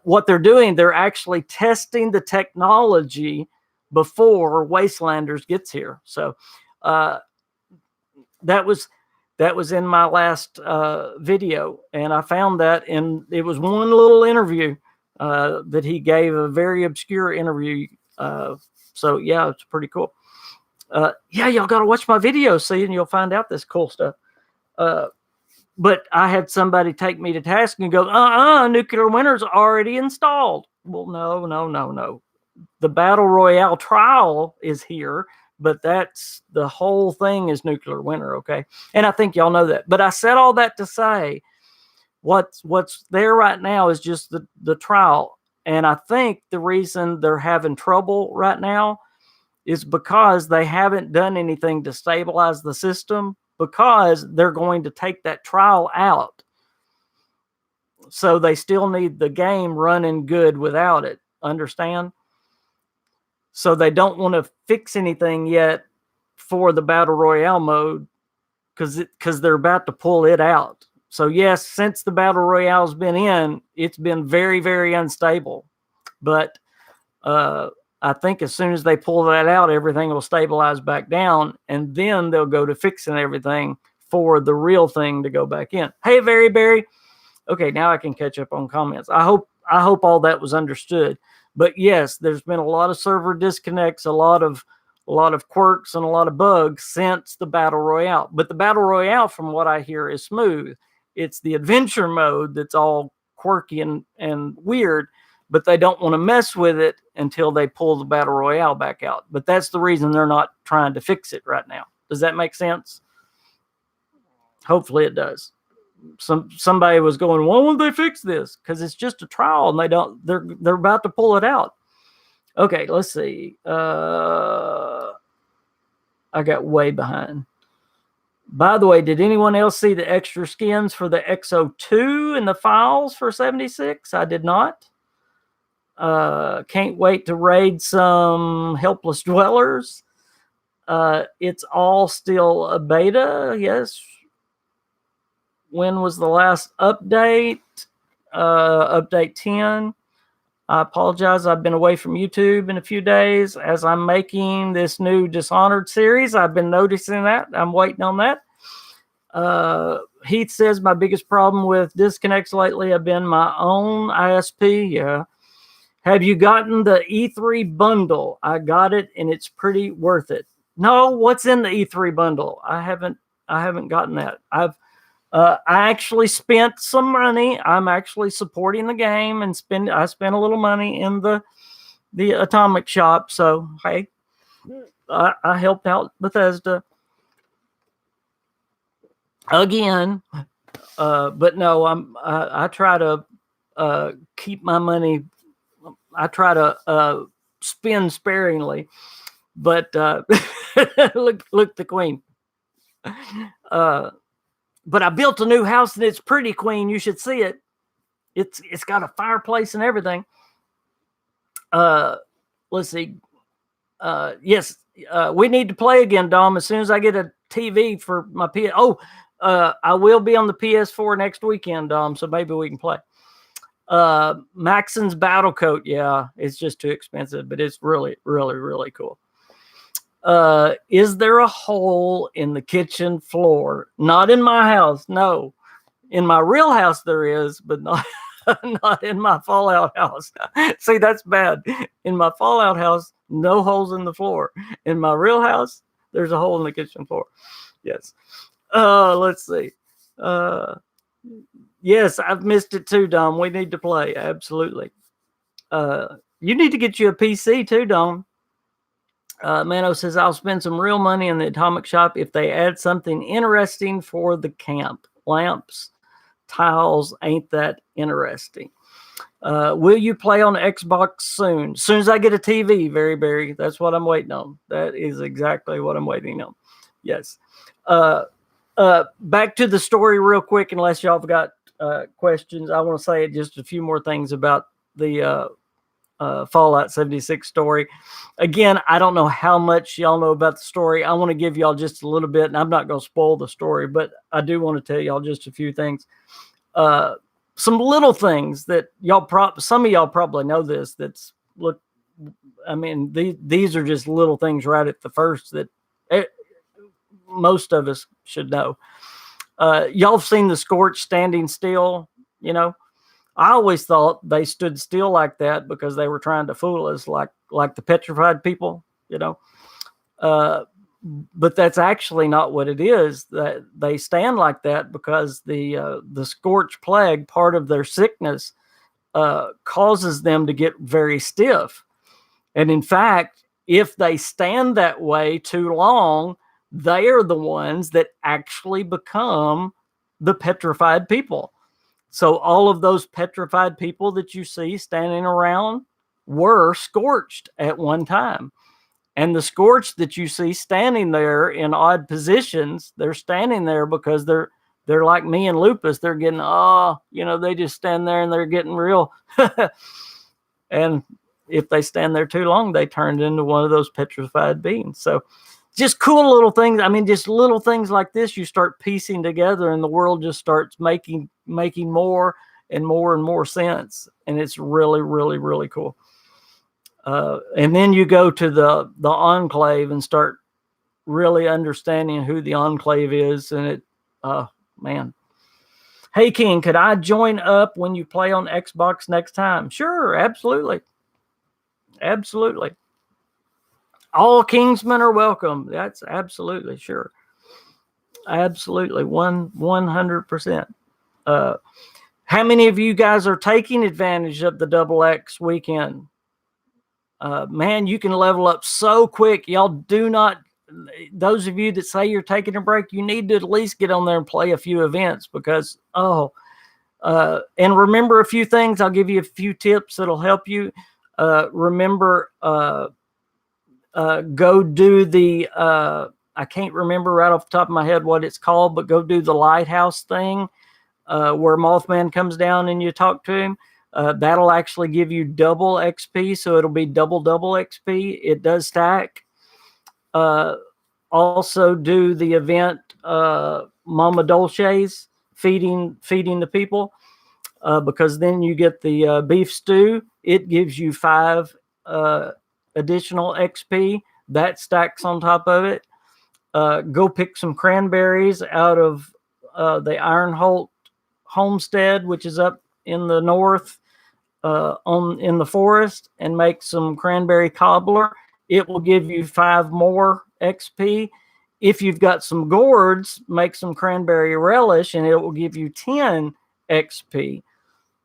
what they're doing, they're actually testing the technology before Wastelanders gets here. So that was in my last video, and I found that it was one little interview that he gave, a very obscure interview. So yeah, it's pretty cool. Yeah, y'all got to watch my videos, see, and you'll find out this cool stuff. But I had somebody take me to task and go, Nuclear Winter's already installed. Well, no. The Battle Royale trial is here, but that's the whole thing is Nuclear Winter, okay? And I think y'all know that. But I said all that to say, what's there right now is just the trial. And I think the reason they're having trouble right now is because they haven't done anything to stabilize the system. because they're going to take that trial out. So they still need the game running good without it. Understand? So they don't want to fix anything yet for the Battle Royale mode because they're about to pull it out. So yes, since the Battle Royale's been in, it's been very, very unstable. But I think as soon as they pull that out, everything will stabilize back down, and then they'll go to fixing everything for the real thing to go back in. Hey, Very Berry. Okay, now I can catch up on comments. I hope all that was understood. But yes, there's been a lot of server disconnects, a lot of quirks, and a lot of bugs since the Battle Royale. But the Battle Royale, from what I hear, is smooth. It's the adventure mode that's all quirky and weird, but they don't want to mess with it until they pull the Battle Royale back out. But that's the reason they're not trying to fix it right now. Does that make sense? Hopefully it does. Somebody was going, why won't they fix this? Because it's just a trial, and they're about to pull it out. Okay, let's see. I got way behind. By the way, did anyone else see the extra skins for the XO2 in the files for 76? I did not. Can't wait to raid some Helpless Dwellers. It's all still a beta. Yes. When was the last update? Update 10. I apologize. I've been away from YouTube in a few days as I'm making this new Dishonored series. I've been noticing that. I'm waiting on that. Heath says my biggest problem with disconnects lately have been my own ISP. Yeah. Have you gotten the E3 bundle? I got it, and it's pretty worth it. No, what's in the E3 bundle? I haven't gotten that. I actually spent some money. I'm actually supporting the game and I spent a little money in the Atomic Shop. So hey, I helped out Bethesda again. But no, I try to keep my money. I try to spend sparingly. But look, the Queen. But I built a new house, and it's pretty, Queen. You should see it. It's got a fireplace and everything. Let's see. Yes, we need to play again, Dom. As soon as I get a TV for my PS. I will be on the PS4 next weekend, Dom. So maybe we can play. Maxon's Battle Coat. Yeah, it's just too expensive, but it's really, really, really cool. Is there a hole in the kitchen floor? Not in my house. No, in my real house there is, but not in my Fallout house. See, that's bad. In my Fallout house, no holes in the floor. In my real house, there's a hole in the kitchen floor. Yes. Let's see. Yes, I've missed it too, Dom. We need to play. Absolutely. You need to get you a PC too, Dom. Mano says, I'll spend some real money in the Atomic Shop if they add something interesting for the camp. Lamps, tiles, ain't that interesting. Will you play on Xbox soon? As soon as I get a TV, very, that's what I'm waiting on. That is exactly what I'm waiting on. Yes. Back to the story real quick, unless y'all have got questions. I want to say just a few more things about the Fallout 76 story. Again, I don't know how much y'all know about the story. I want to give y'all just a little bit, and I'm not going to spoil the story, but I do want to tell y'all just a few things. Some little things that some of y'all probably know this. These are just little things right at the first that most of us should know. Y'all have seen the Scorch standing still, you know. I always thought they stood still like that because they were trying to fool us, like the petrified people, you know. But that's actually not what it is. That they stand like that because the Scorch plague, part of their sickness, causes them to get very stiff. And in fact, if they stand that way too long, they are the ones that actually become the petrified people. So all of those petrified people that you see standing around were scorched at one time. And the Scorch that you see standing there in odd positions, they're standing there because they're like me and Lupus. They're getting, they just stand there and they're getting real. And if they stand there too long, they turn into one of those petrified beings. So just cool little things. I mean, just little things like this, you start piecing together and the world just starts making more and more and more sense. And it's really, really, really cool. And then you go to the Enclave and start really understanding who the Enclave is. And it, man. Hey, King, could I join up when you play on Xbox next time? Sure, absolutely. Absolutely. All Kingsmen are welcome. That's absolutely sure. Absolutely. 100%. How many of you guys are taking advantage of the Double X weekend? Man, you can level up so quick. Y'all do not, those of you that say you're taking a break, you need to at least get on there and play a few events because, and remember a few things. I'll give you a few tips that'll help you. Remember, go do the, I can't remember right off the top of my head what it's called, but go do the lighthouse thing where Mothman comes down and you talk to him. That'll actually give you double XP, so it'll be double XP. It does stack. Also do the event Mama Dolce's feeding the people because then you get the beef stew. It gives you 5 additional XP. That stacks on top of it. Go pick some cranberries out of the Ironholt homestead, which is up in the north in the forest, and make some cranberry cobbler. It will give you 5 more XP. If you've got some gourds, make some cranberry relish and it will give you 10 XP.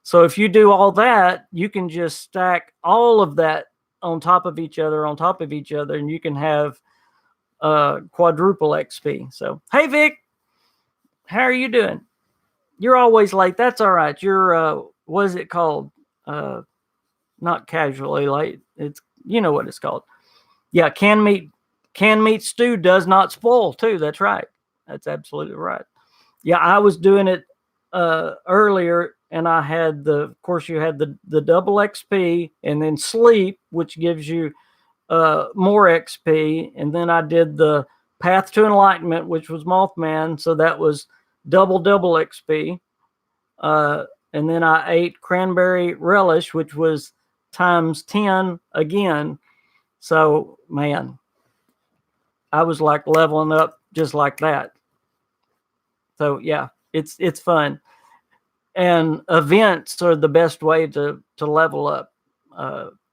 So if you do all that, you can just stack all of that on top of each other, and you can have quadruple XP. So, hey, Vic, how are you doing? You're always late. That's all right. You're, what is it called? Not casually late. It's, you know what it's called. Yeah, canned meat stew does not spoil too. That's right. That's absolutely right. Yeah, I was doing it earlier, and I had of course, you had the double XP, and then sleep, which gives you more XP, and then I did the Path to Enlightenment, which was Mothman, so that was double XP. And then I ate cranberry relish, which was times 10 again. So, man, I was like leveling up just like that. So, yeah, it's fun. And events are the best way to level up.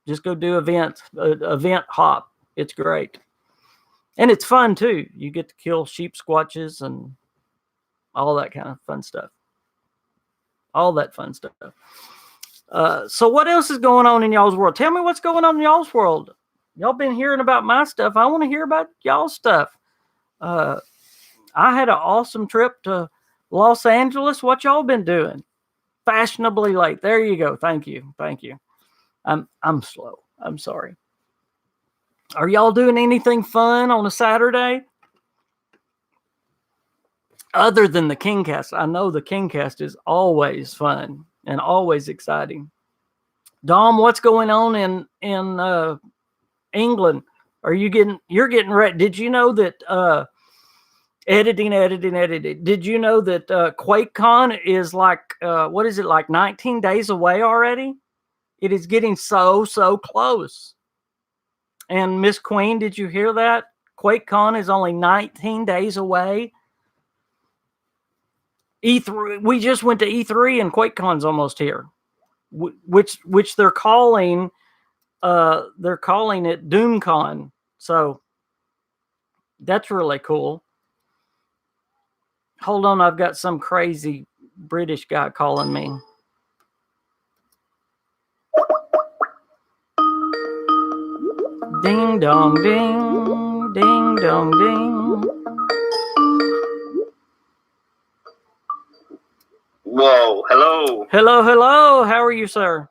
Just go do events, event hop. It's great. And it's fun, too. You get to kill sheep squatches and all that kind of fun stuff. All that fun stuff. So what else is going on in y'all's world? Tell me what's going on in y'all's world. Y'all been hearing about my stuff. I want to hear about y'all's stuff. I had an awesome trip to Los Angeles. What y'all been doing? Fashionably late. There you go. Thank you. I'm slow. I'm sorry. Are y'all doing anything fun on a Saturday? Other than the KingCast. I know the KingCast is always fun and always exciting. Dom, what's going on in England? You're getting ready? Did you know that editing? Did you know that QuakeCon is like what is it, like 19 days away already? It is getting so close. And Miss Queen, did you hear that? QuakeCon is only 19 days away. E3, we just went to E3 and QuakeCon's almost here, which they're calling it DoomCon. So that's really cool. Hold on, I've got some crazy British guy calling me. Ding dong ding, ding dong ding. Whoa, hello. Hello. How are you, sir?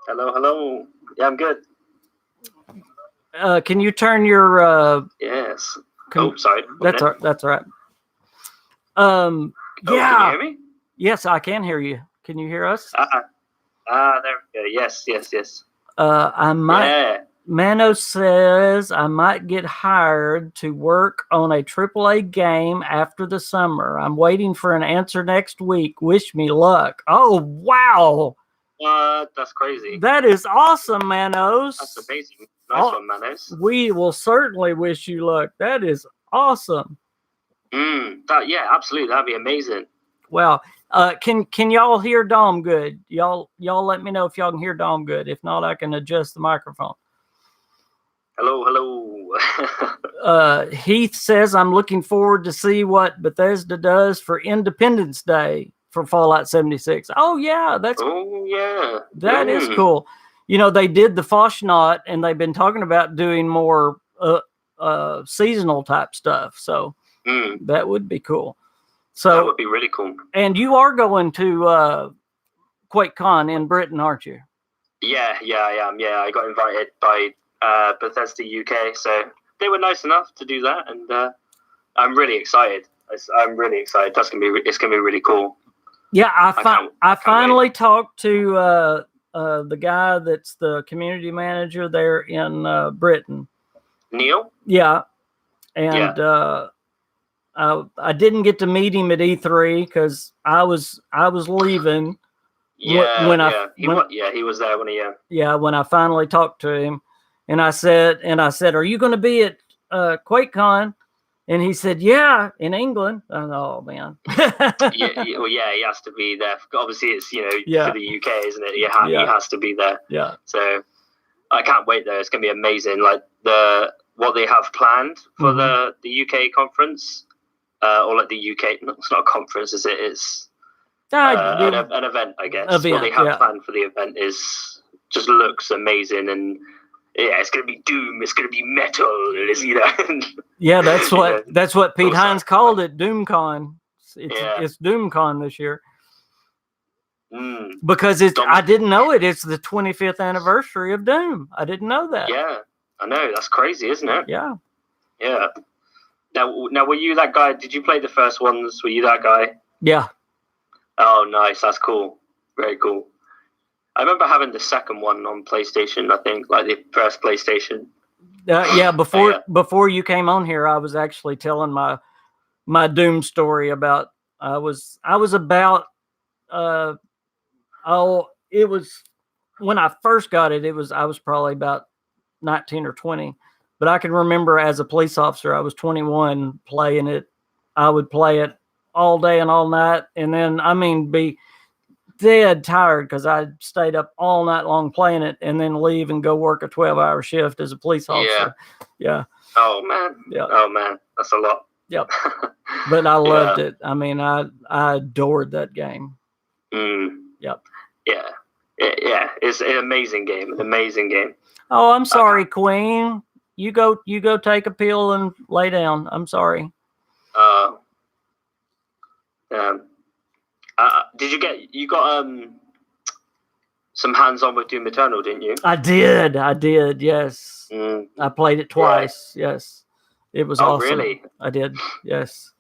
Hello. Yeah, I'm good. Can you turn your? Yes. Sorry. That's all right. Can you hear me? Yes, I can hear you. Can you hear us? There we go. Yes. I might. Yeah. Mano says I might get hired to work on a AAA game after the summer. I'm waiting for an answer next week. Wish me luck. Oh, wow. That's crazy. That is awesome, Manos. That's amazing. Nice one, Manos. We will certainly wish you luck. That is awesome. Yeah, absolutely. That'd be amazing. Wow. Can y'all hear Dom good? Y'all let me know if y'all can hear Dom good. If not, I can adjust the microphone. Hello. Heath says, I'm looking forward to see what Bethesda does for Independence Day for Fallout 76. Oh, yeah. That is cool. They did the Foshnot, and they've been talking about doing more seasonal type stuff. So that would be cool. So that would be really cool. And you are going to QuakeCon in Britain, aren't you? Yeah, I am. Yeah, I got invited by Bethesda UK, so they were nice enough to do that, and I'm really excited. It's gonna be really cool. Yeah, I finally talked to the guy that's the community manager there in Britain. Neil? Yeah, and I didn't get to meet him at E3 because I was leaving. He was there when he. Yeah, when I finally talked to him, and I said, "Are you going to be at QuakeCon?" And he said, "Yeah, in England." Oh man. He has to be there. Obviously, it's for the UK, isn't it? He has to be there. Yeah. So I can't wait though. It's going to be amazing. Like what they have planned for the UK conference, or like the UK. It's not a conference, is it? It's an event, I guess. What they have planned for the event just looks amazing, and it's going to be doom. It's going to be metal. Yeah, that's what Pete Hines called it, DoomCon. It's DoomCon this year. Because I didn't know it. It's the 25th anniversary of Doom. I didn't know that. Yeah, I know. That's crazy, isn't it? Yeah. Yeah. Now, were you that guy? Did you play the first ones? Were you that guy? Yeah. Oh, nice. That's cool. Very cool. I remember having the second one on PlayStation, I think, like the first PlayStation. Before you came on here, I was actually telling my Doom story about I was about it was when I first got it, I was probably about 19 or 20. But I can remember as a police officer, I was 21 playing it. I would play it all day and all night, and then be dead tired because I stayed up all night long playing it, and then leave and go work a 12-hour shift as a police officer. Yeah. Oh man. Yeah. Oh man, that's a lot. Yep. But I loved it. I mean, I adored that game. Yep. Yeah. It's an amazing game. An amazing game. Oh, I'm sorry, Queen. You go take a pill and lay down. I'm sorry. Did you got some hands-on with Doom Eternal, didn't you? I did. Yes. I played it twice. Yeah. Yes. It was awesome. Really? I did. Yes.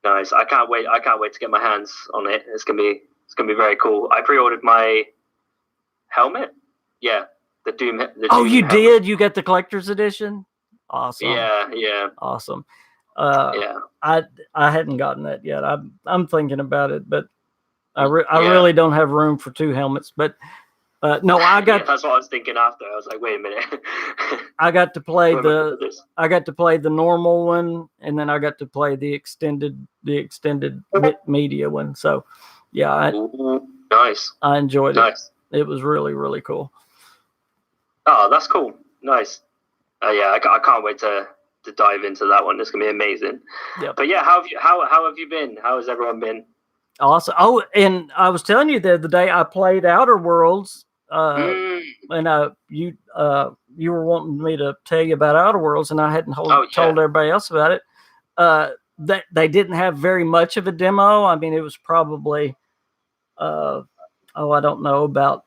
Nice. I can't wait to get my hands on it. It's gonna be very cool. I pre-ordered my helmet. Yeah. The Doom you helmet. did? You got the collector's edition? Awesome. Yeah. Awesome. I hadn't gotten that yet. I'm thinking about it, but I really don't have room for two helmets. But no, I got. That's what I was thinking after. I was like, wait a minute. I got to play the normal one, and then I got to play the extended media one. So, yeah, nice. I enjoyed it. It was really, really cool. Oh, that's cool. Nice. I can't wait to dive into that one. It's gonna be amazing. Yeah. But yeah, how have you been? How has everyone been? Awesome. Oh, and I was telling you the other day I played Outer Worlds, and you were wanting me to tell you about Outer Worlds, and I hadn't told everybody else about it. That they didn't have very much of a demo. I mean, it was probably I don't know, about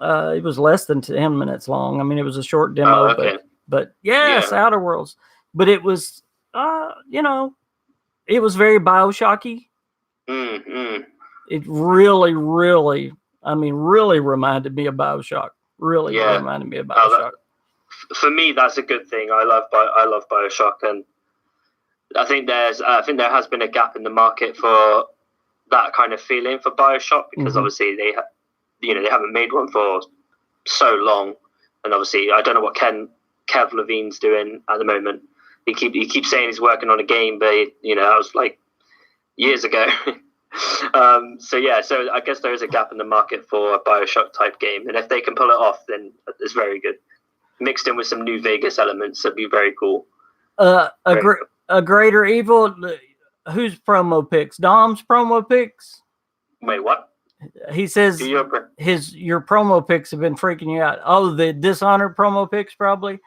It was less than 10 minutes long. I mean, it was a short demo, Oh, okay. but yes, Yeah. Outer Worlds. But it was, it was very BioShocky. It really, really, really reminded me of BioShock. Really reminded me of BioShock. For me, that's a good thing. I love BioShock, and I think there has been a gap in the market for that kind of feeling for BioShock, because obviously they haven't made one for so long, and obviously I don't know what Kev Levine's doing at the moment. He keeps saying he's working on a game, but that was like years ago. So I guess there is a gap in the market for a BioShock type game, and if they can pull it off, then it's very good. Mixed in with some New Vegas elements, that'd be very cool. A Greater Evil. Whose promo picks? Dom's promo picks? Wait, what? He says your promo picks have been freaking you out. Oh, the Dishonored promo picks, probably.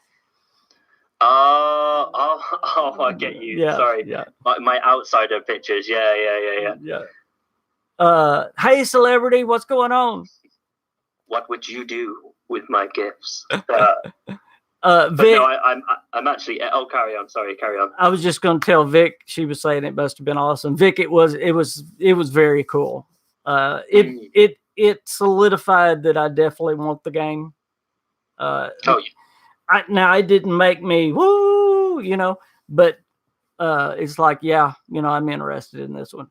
I get you. Yeah, sorry. Yeah. My outsider pictures. Yeah. Hey, celebrity, what's going on? What would you do with my gifts? Vic, no, I'm actually. Oh, carry on. Sorry, carry on. I was just going to tell Vic. She was saying it must have been awesome. Vic, it was very cool. It solidified that I definitely want the game. Now it didn't make me woo, but it's like, I'm interested in this one.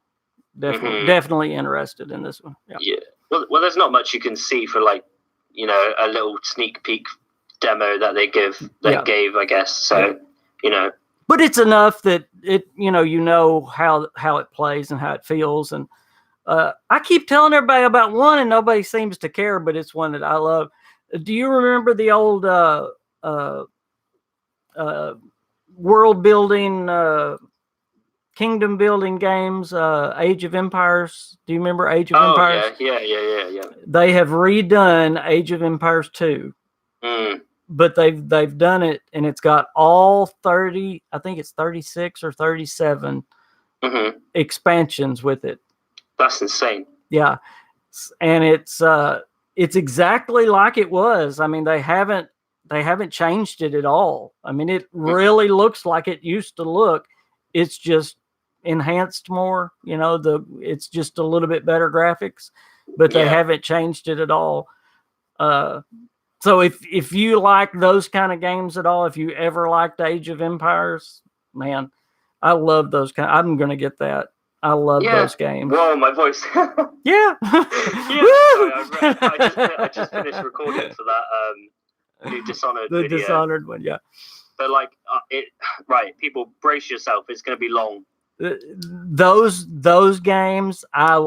Definitely interested in this one. Yeah. Well, there's not much you can see for a little sneak peek demo that they gave, I guess. So, But it's enough that it, how it plays and how it feels. And I keep telling everybody about one, and nobody seems to care. But it's one that I love. Do you remember the old world building, kingdom building games, Age of Empires? Do you remember Age of Empires? Yeah. They have redone Age of Empires 2. But they've done it, and it's got all 30, I think it's 36 or 37 expansions with it. That's insane. Yeah. And it's exactly like it was. I mean, they haven't changed it at all. I mean, it really looks like it used to look. It's just enhanced more, it's just a little bit better graphics, but they haven't changed it at all. So if you like those kind of games at all, if you ever liked Age of Empires, man, I love those kind. I'm gonna get that. I love those games. Whoa, my voice. Yeah. Sorry, I just finished recording for that new Dishonored the video. Dishonored one, yeah. But people, brace yourself. It's gonna be long. Those games, I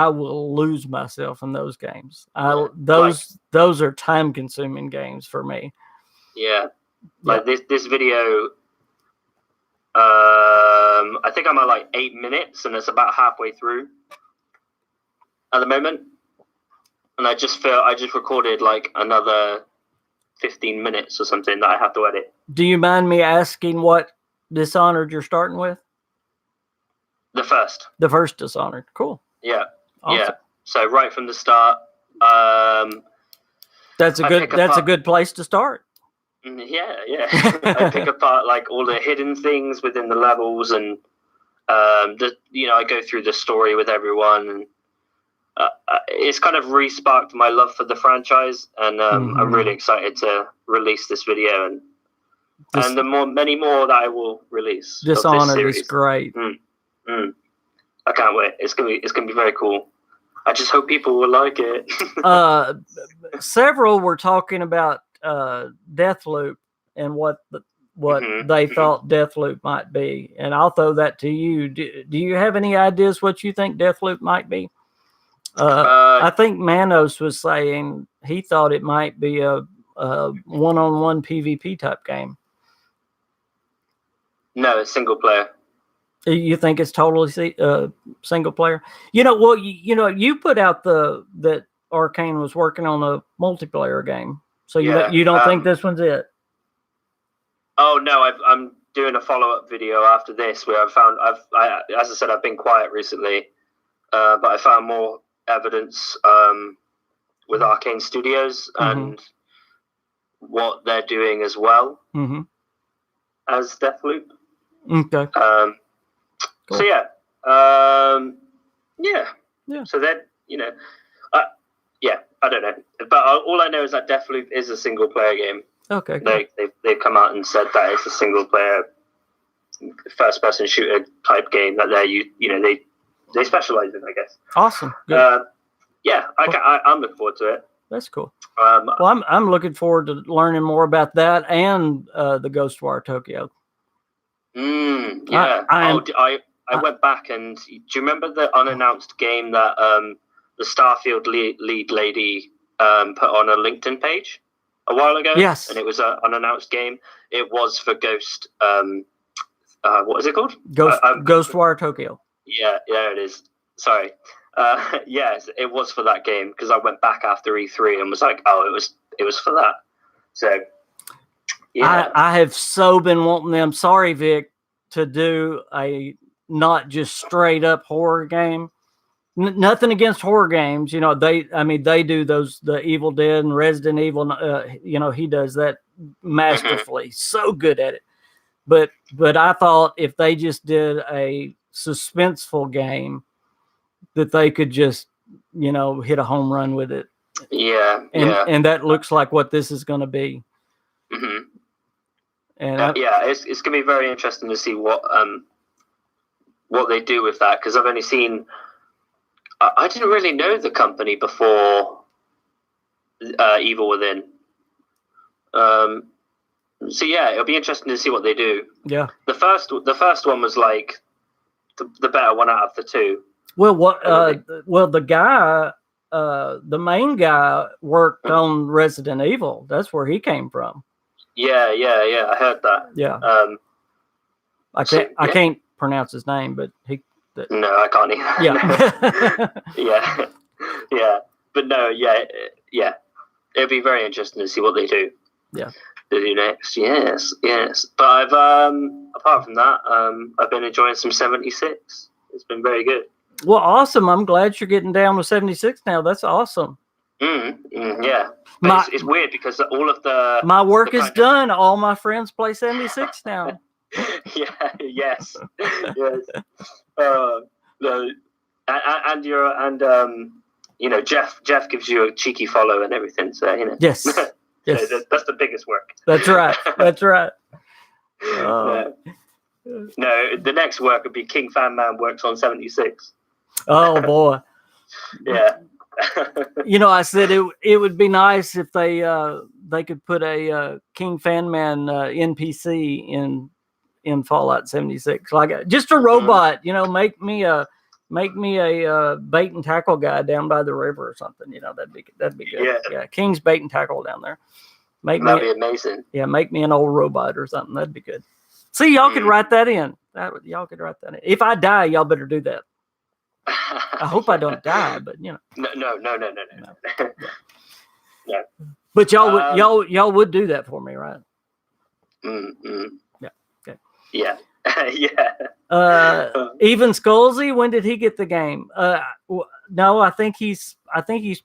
will lose myself in those games. Those are time consuming games for me. Yeah, like this video. I think I'm at 8 minutes, and it's about halfway through at the moment. And I just recorded another 15 minutes or something that I have to edit. Do you mind me asking what Dishonored you're starting with? The first Dishonored. Cool. Yeah. Awesome. Yeah. So right from the start, that's a good place to start. Yeah. I pick apart all the hidden things within the levels, and I go through the story with everyone, and it's kind of re-sparked my love for the franchise, and I'm really excited to release this video, and many more that I will release. Dishonored is great. I can't wait. It's gonna be very cool. I just hope people will like it. Several were talking about Deathloop and what they thought Deathloop might be, and I'll throw that to you. Do you have any ideas what you think Deathloop might be? I think Manos was saying he thought it might be a one-on-one PvP type game. No, it's single player. You think it's totally single player? You put out that Arcane was working on a multiplayer game, so you don't think this one's it? Oh no, I'm doing a follow-up video after this where as I said, I've been quiet recently, but I found more evidence with Arcane Studios and what they're doing as well as Deathloop. Okay. Cool. So yeah. So then, I don't know, but all I know is that Deathloop is a single player game. Okay. Cool. They've come out and said that it's a single player first person shooter type game that they specialize in, I guess. Awesome. Good. I'm looking forward to it. That's cool. Well, I'm looking forward to learning more about that and the Ghostwire Tokyo. I went back and do you remember the unannounced game that the Starfield lead lady put on a LinkedIn page a while ago? Yes. And it was an unannounced game. It was for Ghost. What is it called? Ghostwire Tokyo. Yeah, it is. Sorry. Yes, it was for that game because I went back after E3 and was like, oh, it was for that. So, yeah. I have so been wanting them. Sorry, Vic, to do a not just straight up horror game. Nothing against horror games, they do those, the Evil Dead and Resident Evil. He does that masterfully, so good at it. But I thought if they just did a suspenseful game, that they could just hit a home run with it. Yeah, and that looks like what this is going to be. And it's going to be very interesting to see what they do with that, because I've only seen. I didn't really know the company before Evil Within. So yeah, it'll be interesting to see what they do. Yeah. The first one was like the better one out of the two. Well, the guy, the main guy worked on Resident Evil. That's where he came from. Yeah. I heard that. Yeah. I can't pronounce his name, but he. No, I can't either. Yeah. yeah. But no, yeah. It'll be very interesting to see what they do. Yeah. To do next, yes. But I've apart from that, I've been enjoying some 76. It's been very good. Well, awesome. I'm glad you're getting down with 76 now. That's awesome. Yeah. But it's weird because all of my work is done. All my friends play 76 now. Yes. No, and Jeff gives you a cheeky follow and everything. So Yes. Yes. So that's the biggest work. That's right. No, the next work would be KingFanMan works on 76. Oh boy. Yeah. I said it would be nice if they could put a KingFanMan NPC in Fallout 76, like just a robot. Make me a bait and tackle guy down by the river or something. That'd be good. Yeah, King's bait and tackle down there. That'd be amazing. Yeah, make me an old robot or something. That'd be good. See, y'all could write that in. Y'all could write that in. If I die, y'all better do that. I hope I don't die, but No. No. But y'all would do that for me, right? Yeah. Okay. Yeah. Even Scolzy, when did he get the game? No, I think he's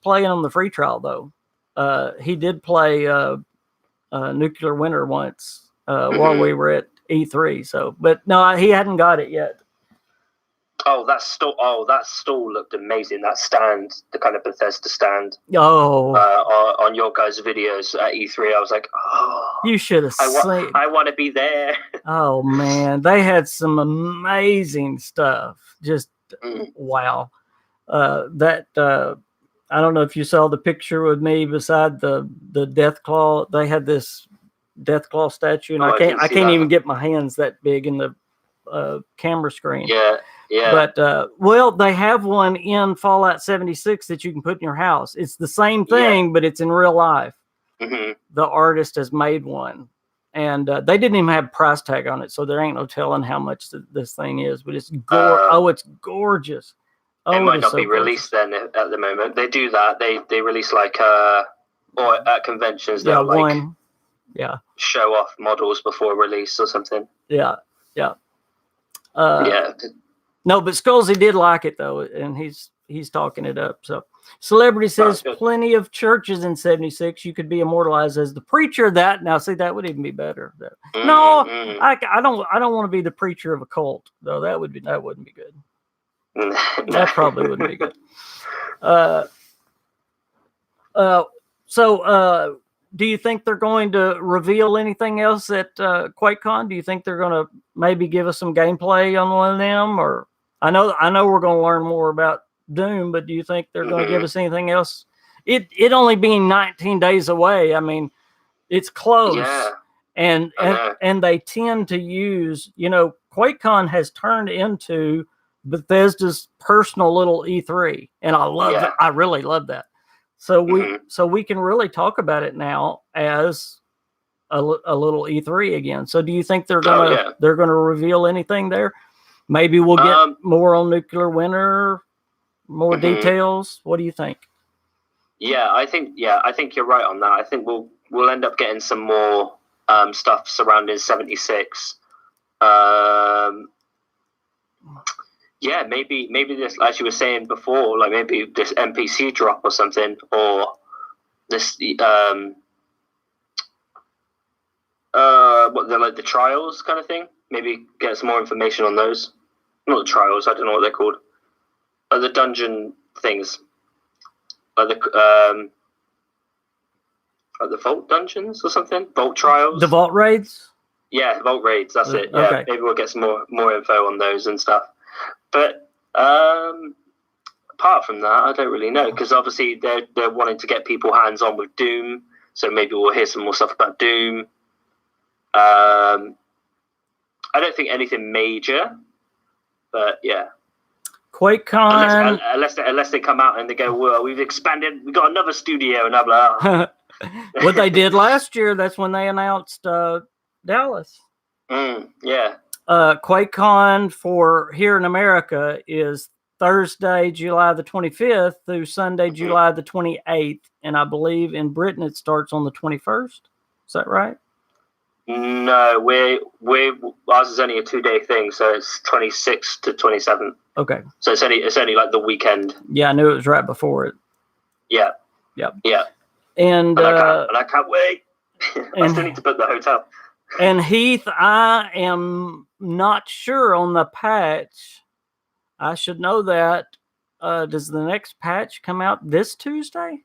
playing on the free trial though. He did play Nuclear Winter once while we were at E3. So, but no, he hadn't got it yet. That stall looked amazing. That stand, the kind of Bethesda stand. Oh. On your guys' videos at E3, I was like, you should have seen. I want to be there. Oh man, they had some amazing stuff. Just wow. I don't know if you saw the picture with me beside the Deathclaw. They had this Deathclaw statue, and I can't even get my hands that big in the camera screen. Yeah. But they have one in Fallout 76 that you can put in your house. It's the same thing, but it's in real life. The artist has made one, and they didn't even have a price tag on it, so there ain't no telling how much this thing is. But it's it's gorgeous. It might not be released then at the moment. They do that. They release or at conventions they'll show off models before release or something. Yeah. Yeah. No, but Scolzy did like it though, and he's he's talking it up. So Celebrity says good. plenty of churches in 76. You could be immortalized as the preacher of that. Now, see, that would even be better. No, I don't want to be the preacher of a cult, though. That wouldn't be good. That probably wouldn't be good. So do you think they're going to reveal anything else at QuakeCon? Do you think they're going to maybe give us some gameplay on one of them? Or I know we're going to learn more about Doom, but do you think they're going to give us anything else? It only being 19 days away. I mean, it's close. Yeah. And they tend to use, QuakeCon has turned into Bethesda's personal little E3, and I love that. I really love that. So we can really talk about it now as a little E3 again. So do you think they're gonna reveal anything there? Maybe we'll get more on Nuclear Winter, more details. What do you think? I think you're right on that. I think we'll end up getting some more stuff surrounding 76. Maybe this, as you were saying before, like maybe this NPC drop or something, or this the trials kind of thing. Maybe get some more information on those. Not the trials. I don't know what they're called. The dungeon things, like the vault dungeons or something. Vault trials. The vault raids. Yeah, vault raids. That's it. Yeah, okay. Maybe we'll get some more info on those and stuff. But apart from that, I don't really know, because obviously they're wanting to get people hands on with Doom, so maybe we'll hear some more stuff about Doom. I don't think anything major, but yeah. QuakeCon, unless they come out and they go, well, we've expanded, we got another studio, and I'm like, what they did last year. That's when they announced Dallas. Yeah. QuakeCon for here in America is Thursday, July the 25th through Sunday, July the 28th. And I believe in Britain it starts on the 21st. Is that right? No, ours is only a 2-day thing, so it's 26th to 27th. Okay. So it's only like the weekend. Yeah, I knew it was right before it. Yeah. Yep. Yeah. And I can't wait. I still need to book the hotel. And Heath, I am not sure on the patch. I should know that. Does the next patch come out this Tuesday?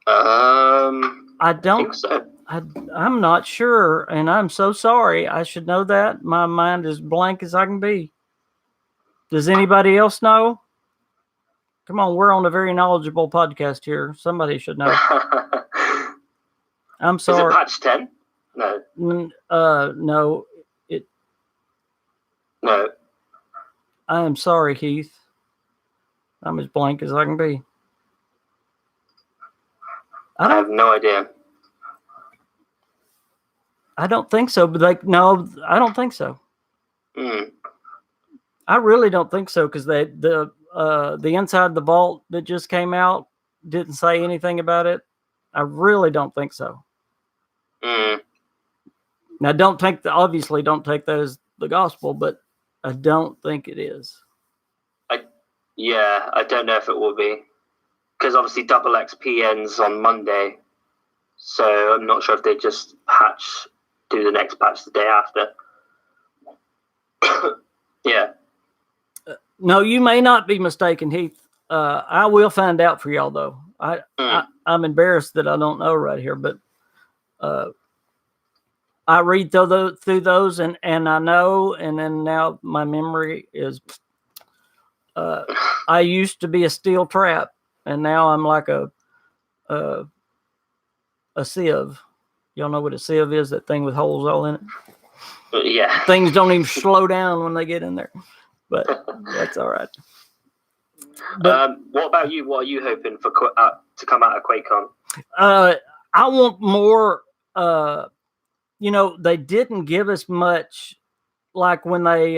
I don't think so. I'm not sure, and I'm so sorry. I should know that. My mind is blank as I can be. Does anybody else know? Come on, we're on a very knowledgeable podcast here. Somebody should know. I'm sorry. Is it patch 10? No. No. No. I am sorry, Keith. I'm as blank as I can be. I have no idea. I don't think so, but no, I don't think so. I really don't think so, because the Inside the Vault that just came out didn't say anything about it. I really don't think so. Now, obviously don't take that as the gospel, but I don't think it is. I don't know if it will be, because obviously Double XP ends on Monday, so I'm not sure if they just do the next patch the day after. Yeah. No, you may not be mistaken, Heath. I will find out for y'all, though. I'm embarrassed that I don't know right here, but I read through those and I know, and then now my memory is. I used to be a steel trap, and now I'm like a sieve. Y'all know what a sieve is? That thing with holes all in it. Yeah. Things don't even slow down when they get in there, but that's all right. But, what about you? What are you hoping for to come out of QuakeCon? I want more. They didn't give us much, like when they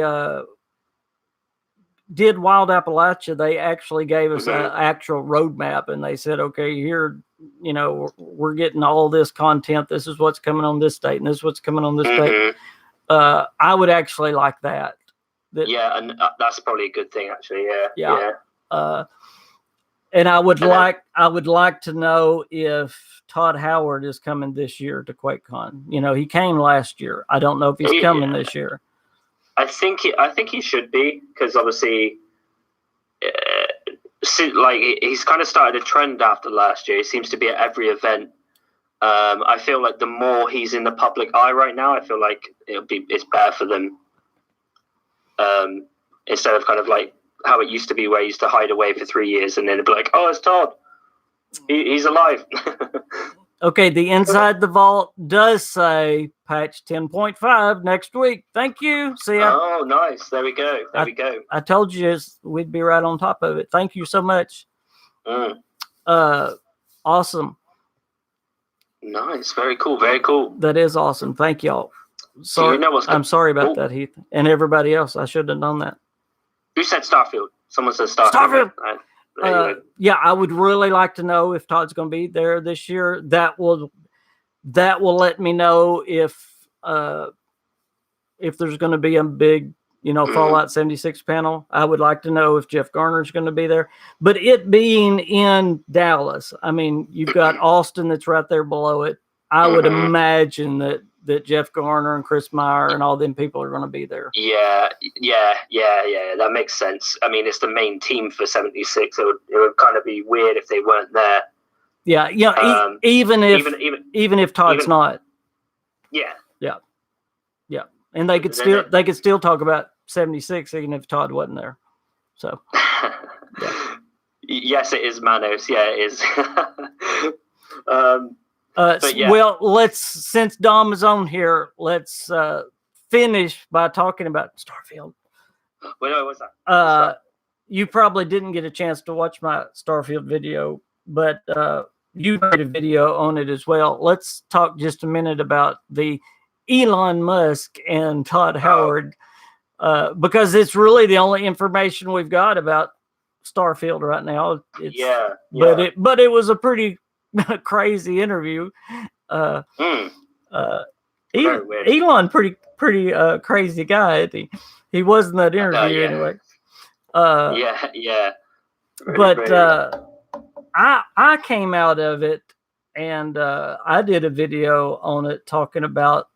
did Wild Appalachia. They actually gave us an actual roadmap, and they said, "Okay, here, we're getting all this content. This is what's coming on this date, and this is what's coming on this date." I would actually like that. And that's probably a good thing, actually. Yeah. And I would like to know if Todd Howard is coming this year to QuakeCon. You know, he came last year. I don't know if he's coming this year. I think he should be, because obviously, like, he's kind of started a trend after last year. He seems to be at every event. I feel like the more he's in the public eye right now, I feel like it's better for them. Instead of kind of like how it used to be, where he used to hide away for 3 years and then it'd be like, oh, it's Todd. He's alive. Okay, the Inside the Vault does say patch 10.5 next week. Thank you. See, oh, nice. There we go. There we go. I told you we'd be right on top of it. Thank you so much. Awesome. Nice. Very cool. Very cool. That is awesome. Thank y'all. Sorry, I'm sorry about that, Heath, and everybody else. I should have done that. Who said Starfield? Someone said Starfield. Yeah, I would really like to know if Todd's going to be there this year. That will let me know if there's going to be a big, Fallout 76 panel. I would like to know if Jeff Garner's going to be there. But it being in Dallas, I mean, you've got Austin that's right there below it. I would imagine that Jeff Garner and Chris Meyer and all them people are going to be there. Yeah. That makes sense. I mean, it's the main team for 76. It would kind of be weird if they weren't there. Yeah, even if Todd's not. Yeah. And they could still talk about 76 even if Todd wasn't there. So. Yeah. Yes, it is Manos. Yeah, it is. Well, since Dom is on here, let's finish by talking about Starfield. Wait, what's that? You probably didn't get a chance to watch my Starfield video, but you made a video on it as well. Let's talk just a minute about the Elon Musk and Todd Howard, because it's really the only information we've got about Starfield right now. But it was a pretty crazy interview. Elon, pretty crazy guy. He was in that interview anyway. I came out of it and I did a video on it talking about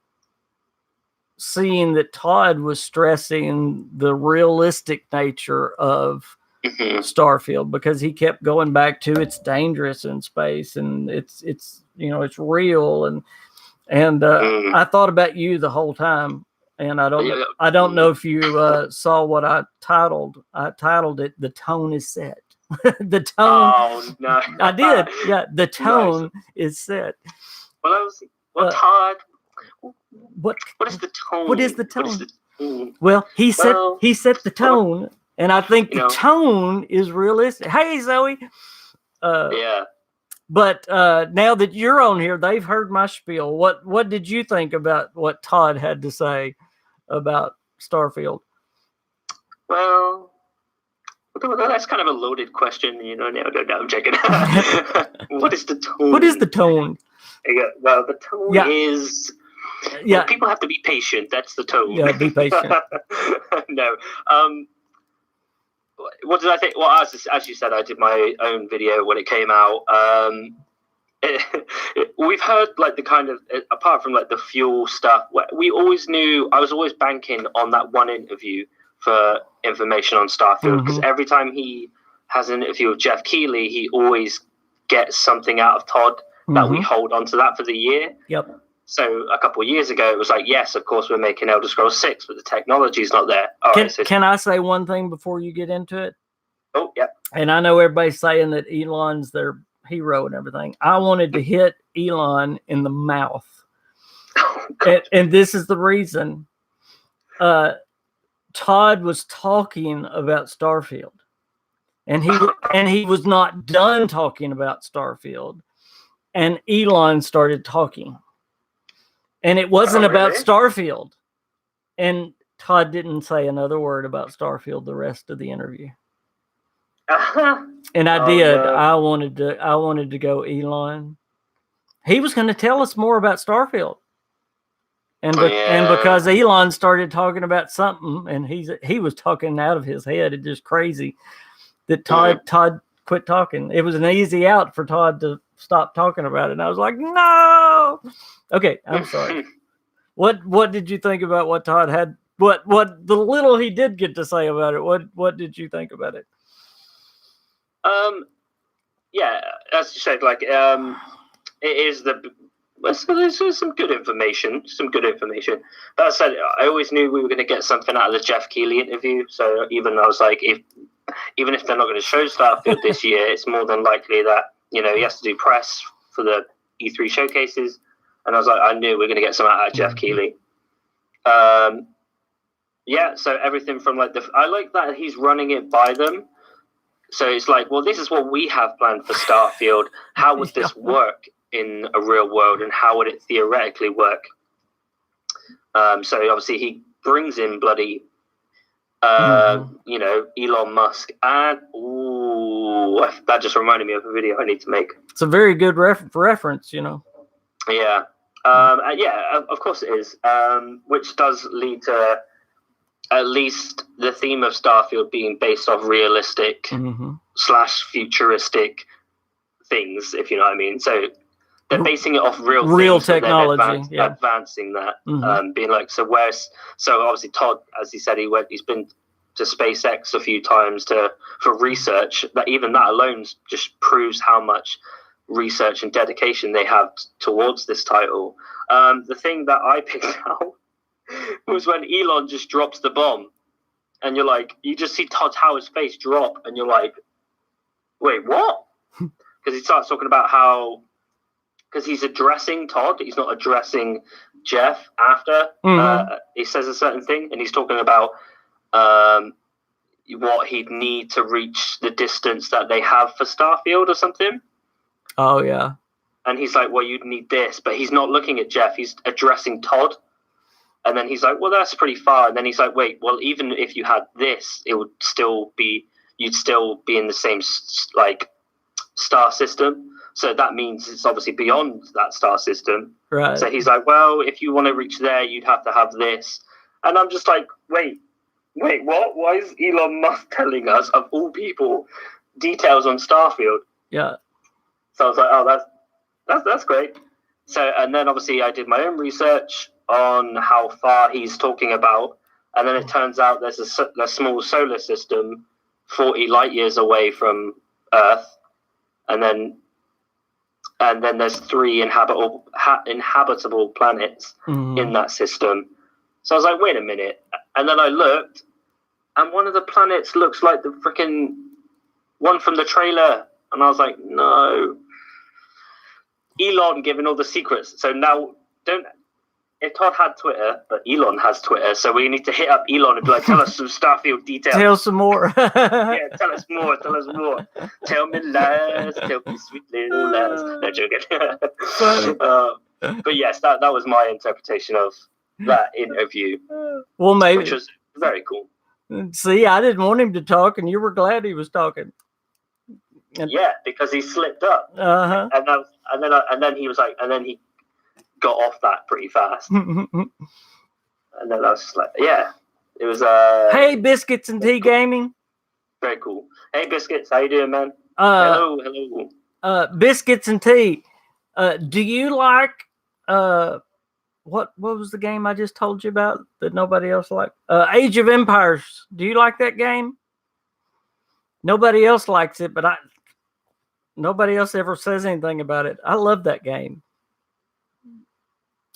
seeing that Todd was stressing the realistic nature of Starfield, because he kept going back to it's dangerous in space and it's real and I thought about you the whole time, and I don't know if you saw what I titled it "The Tone is Set." The tone. Oh no! I did. Yeah, the tone is set. Well, I was Todd. What is the tone? What is the tone? Well, he set the tone. And I think the tone is realistic. Hey, Zoe. But now that you're on here, they've heard my spiel. What did you think about what Todd had to say about Starfield? Well, that's kind of a loaded question. No, I'm checking. What is the tone? What is the tone? Well, the tone is... Yeah, people have to be patient. That's the tone. Yeah, be patient. No. What did I think? Well, as you said, I did my own video when it came out. We've heard like the kind of, apart from like the fuel stuff, we always knew, I was always banking on that one interview for information on Starfield, because every time he has an interview with Jeff Keighley, he always gets something out of Todd that we hold on to that for the year. Yep. So a couple of years ago, it was like, yes, of course, we're making Elder Scrolls 6, but the technology's not there. Can I say one thing before you get into it? Oh, yeah. And I know everybody's saying that Elon's their hero and everything. I wanted to hit Elon in the mouth. And this is the reason. Todd was talking about Starfield. And he was not done talking about Starfield. And Elon started talking. And it wasn't about Starfield. And Todd didn't say another word about Starfield the rest of the interview. And I did. No. I wanted to go Elon. He was going to tell us more about Starfield. And because Elon started talking about something, and he was talking out of his head, it's just crazy. that Todd quit talking. It was an easy out for Todd to stop talking about it. And I was like, no. Okay, I'm sorry. What did you think about what Todd had? What the little he did get to say about it? What did you think about it? Yeah, as you said, like it is there's some good information. But as I said, I always knew we were going to get something out of the Jeff Keighley interview. So even I was like, even if they're not going to show Starfield this year, it's more than likely that he has to do press for the E3 showcases. And I was like, I knew we were going to get something out of Jeff Keighley. Yeah, so everything from like I like that he's running it by them. So it's like, well, this is what we have planned for Starfield. How would this work in a real world, and how would it theoretically work? So obviously he brings in bloody, Elon Musk, and that just reminded me of a video I need to make. It's a very good reference, Yeah, of course it is. Which does lead to at least the theme of Starfield being based off realistic / futuristic things, if you know what I mean. So they're basing it off real technology, advancing that, being like, so obviously Todd, as he said, he's been to SpaceX a few times for research. That even that alone just proves how much research and dedication they have towards this title. The thing that I picked out was when Elon just drops the bomb, and you're like, you just see Todd Howard's face drop, and you're like, wait, what? Because he starts talking about how, because he's addressing Todd, he's not addressing Jeff after he says a certain thing, and he's talking about what he'd need to reach the distance that they have for Starfield or something. Oh, yeah. And he's like, well, you'd need this, but he's not looking at Jeff, he's addressing Todd. And then he's like, well, that's pretty far. And then he's like, wait, well, even if you had this, it would still be, you'd still be in the same, like, star system. So that means it's obviously beyond that star system. Right. So he's like, well, if you want to reach there, you'd have to have this. And I'm just like, wait, what? Why is Elon Musk telling us, of all people, details on Starfield? Yeah. So I was like, oh, that's great. So, and then obviously I did my own research on how far he's talking about, and then it turns out there's a small solar system 40 light years away from Earth, and then there's 3 inhabitable planets in that system. So I was like, wait a minute, and then I looked, and one of the planets looks like the freaking one from the trailer, and I was like, no. Elon giving all the secrets. So now if Todd had Twitter, but Elon has Twitter, so we need to hit up Elon and be like, tell us some Starfield details. Tell some more. Yeah, tell us more. Tell me lies. Tell me sweet little lies. No, joking. But yes, that was my interpretation of that interview. Well, maybe. Which was very cool. See, I didn't want him to talk, and you were glad he was talking. Yeah, because he slipped up. And then he was like, and then he got off that pretty fast. And then I was just like, yeah, it was. Hey, Biscuits and Tea Gaming. Very cool. Hey, Biscuits, how you doing, man? Hello. Biscuits and Tea. Do you like what was the game I just told you about that nobody else liked? Age of Empires. Do you like that game? Nobody else likes it, but nobody else ever says anything about it. I love that game.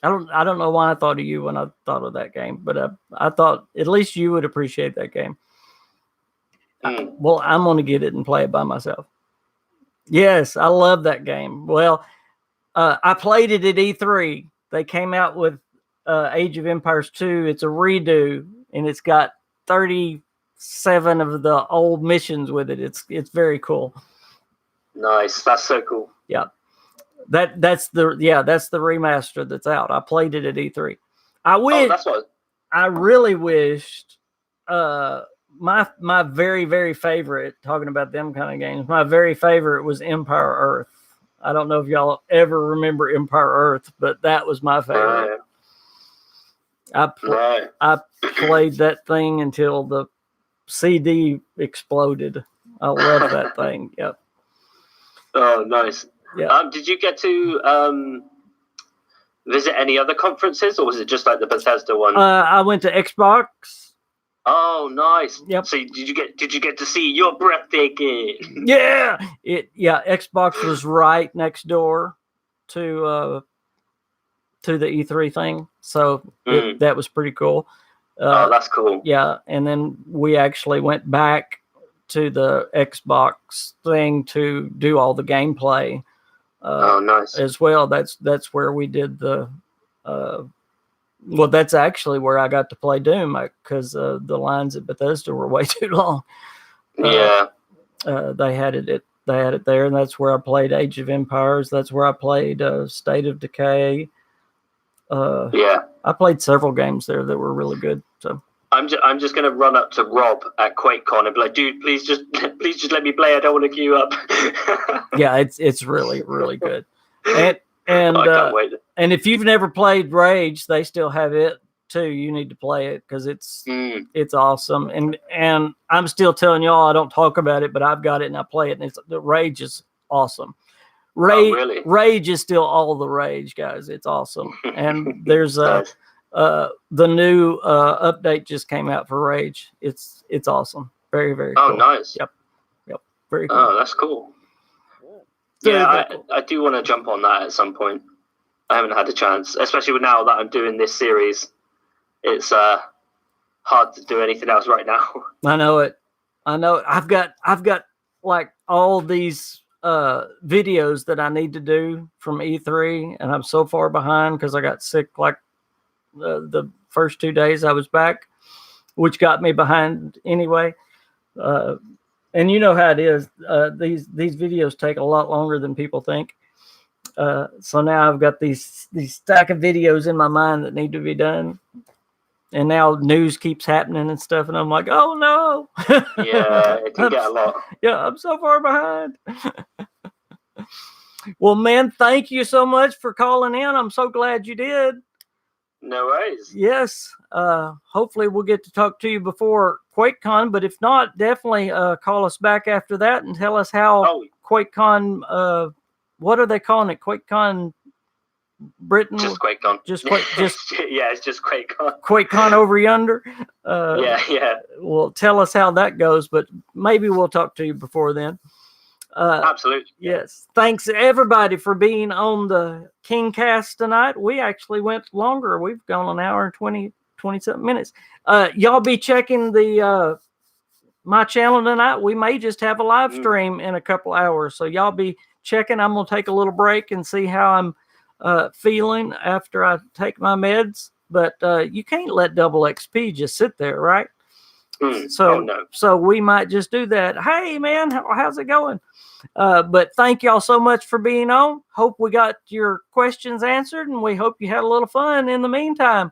I don't know why I thought of you when I thought of that game, but I thought at least you would appreciate that game. Well, I'm going to get it and play it by myself. Yes, I love that game. Well, I played it at E3. They came out with Age of Empires 2. It's a redo, and it's got 37 of the old missions with it. It's very cool. Nice. That's so cool. Yeah. That's the remaster that's out. I played it at E3. I really wished my very, very favorite, talking about them kind of games, my very favorite was Empire Earth. I don't know if y'all ever remember Empire Earth, but that was my favorite. I played that thing until the CD exploded. I love that thing. Yep. Oh, nice. Yeah. Did you get to visit any other conferences, or was it just like the Bethesda one? I went to Xbox. Oh, nice. Yep. So did you get to see You're Breathtaking? Yeah. Xbox was right next door to the E3 thing, so that was pretty cool. Oh, that's cool. Yeah, and then we actually went back to the Xbox thing to do all the gameplay. Oh, nice. As well. That's where we did the. Well, that's actually where I got to play Doom because the lines at Bethesda were way too long. Yeah. They had it there, and that's where I played Age of Empires. That's where I played State of Decay. Yeah. I played several games there that were really good. So I'm just gonna run up to Rob at QuakeCon and be like, dude, please just let me play. I don't want to queue up. Yeah, it's really really good. And I can't wait. And if you've never played Rage, they still have it too. You need to play it because it's awesome. And I'm still telling y'all I don't talk about it, but I've got it and I play it, and the Rage is awesome. Really? Rage is still all the rage, guys. It's awesome. And there's Nice. the new update just came out for Rage. It's awesome. Very, very cool. Oh, nice. Yep. Very cool. Oh, that's cool. Yeah, I do want to jump on that at some point. I haven't had a chance, especially now that I'm doing this series. It's hard to do anything else right now. I know it. I've got like all these videos that I need to do from E3, and I'm so far behind because I got sick like the first 2 days I was back, which got me behind anyway. And you know how it is. These videos take a lot longer than people think. So now I've got these stack of videos in my mind that need to be done. And now news keeps happening and stuff, and I'm like, oh no. Yeah, it can get a lot. Yeah, I'm so far behind. Well, man, thank you so much for calling in. I'm so glad you did. No worries. Yes. Hopefully we'll get to talk to you before QuakeCon, but if not, definitely call us back after that and tell us how QuakeCon, what are they calling it? QuakeCon Britain? Just QuakeCon. Yeah, it's just QuakeCon. QuakeCon over yonder. Yeah. Well, tell us how that goes, but maybe we'll talk to you before then. Absolutely. Yes. Thanks everybody for being on the KingCast tonight. We actually went longer. We've gone an hour and 20 something minutes. Y'all be checking the my channel tonight. We may just have a live stream in a couple hours. So y'all be checking. I'm going to take a little break and see how I'm feeling after I take my meds. But you can't let double XP just sit there, right? So we might just do that. Hey, man, how's it going? But thank y'all so much for being on. Hope we got your questions answered, and we hope you had a little fun in the meantime.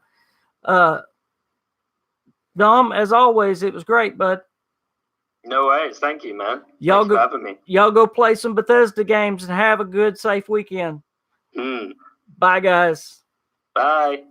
Dom, as always, it was great, bud. No worries. Thank you, man. Thanks for having me. Y'all go play some Bethesda games and have a good, safe weekend. Bye, guys. Bye.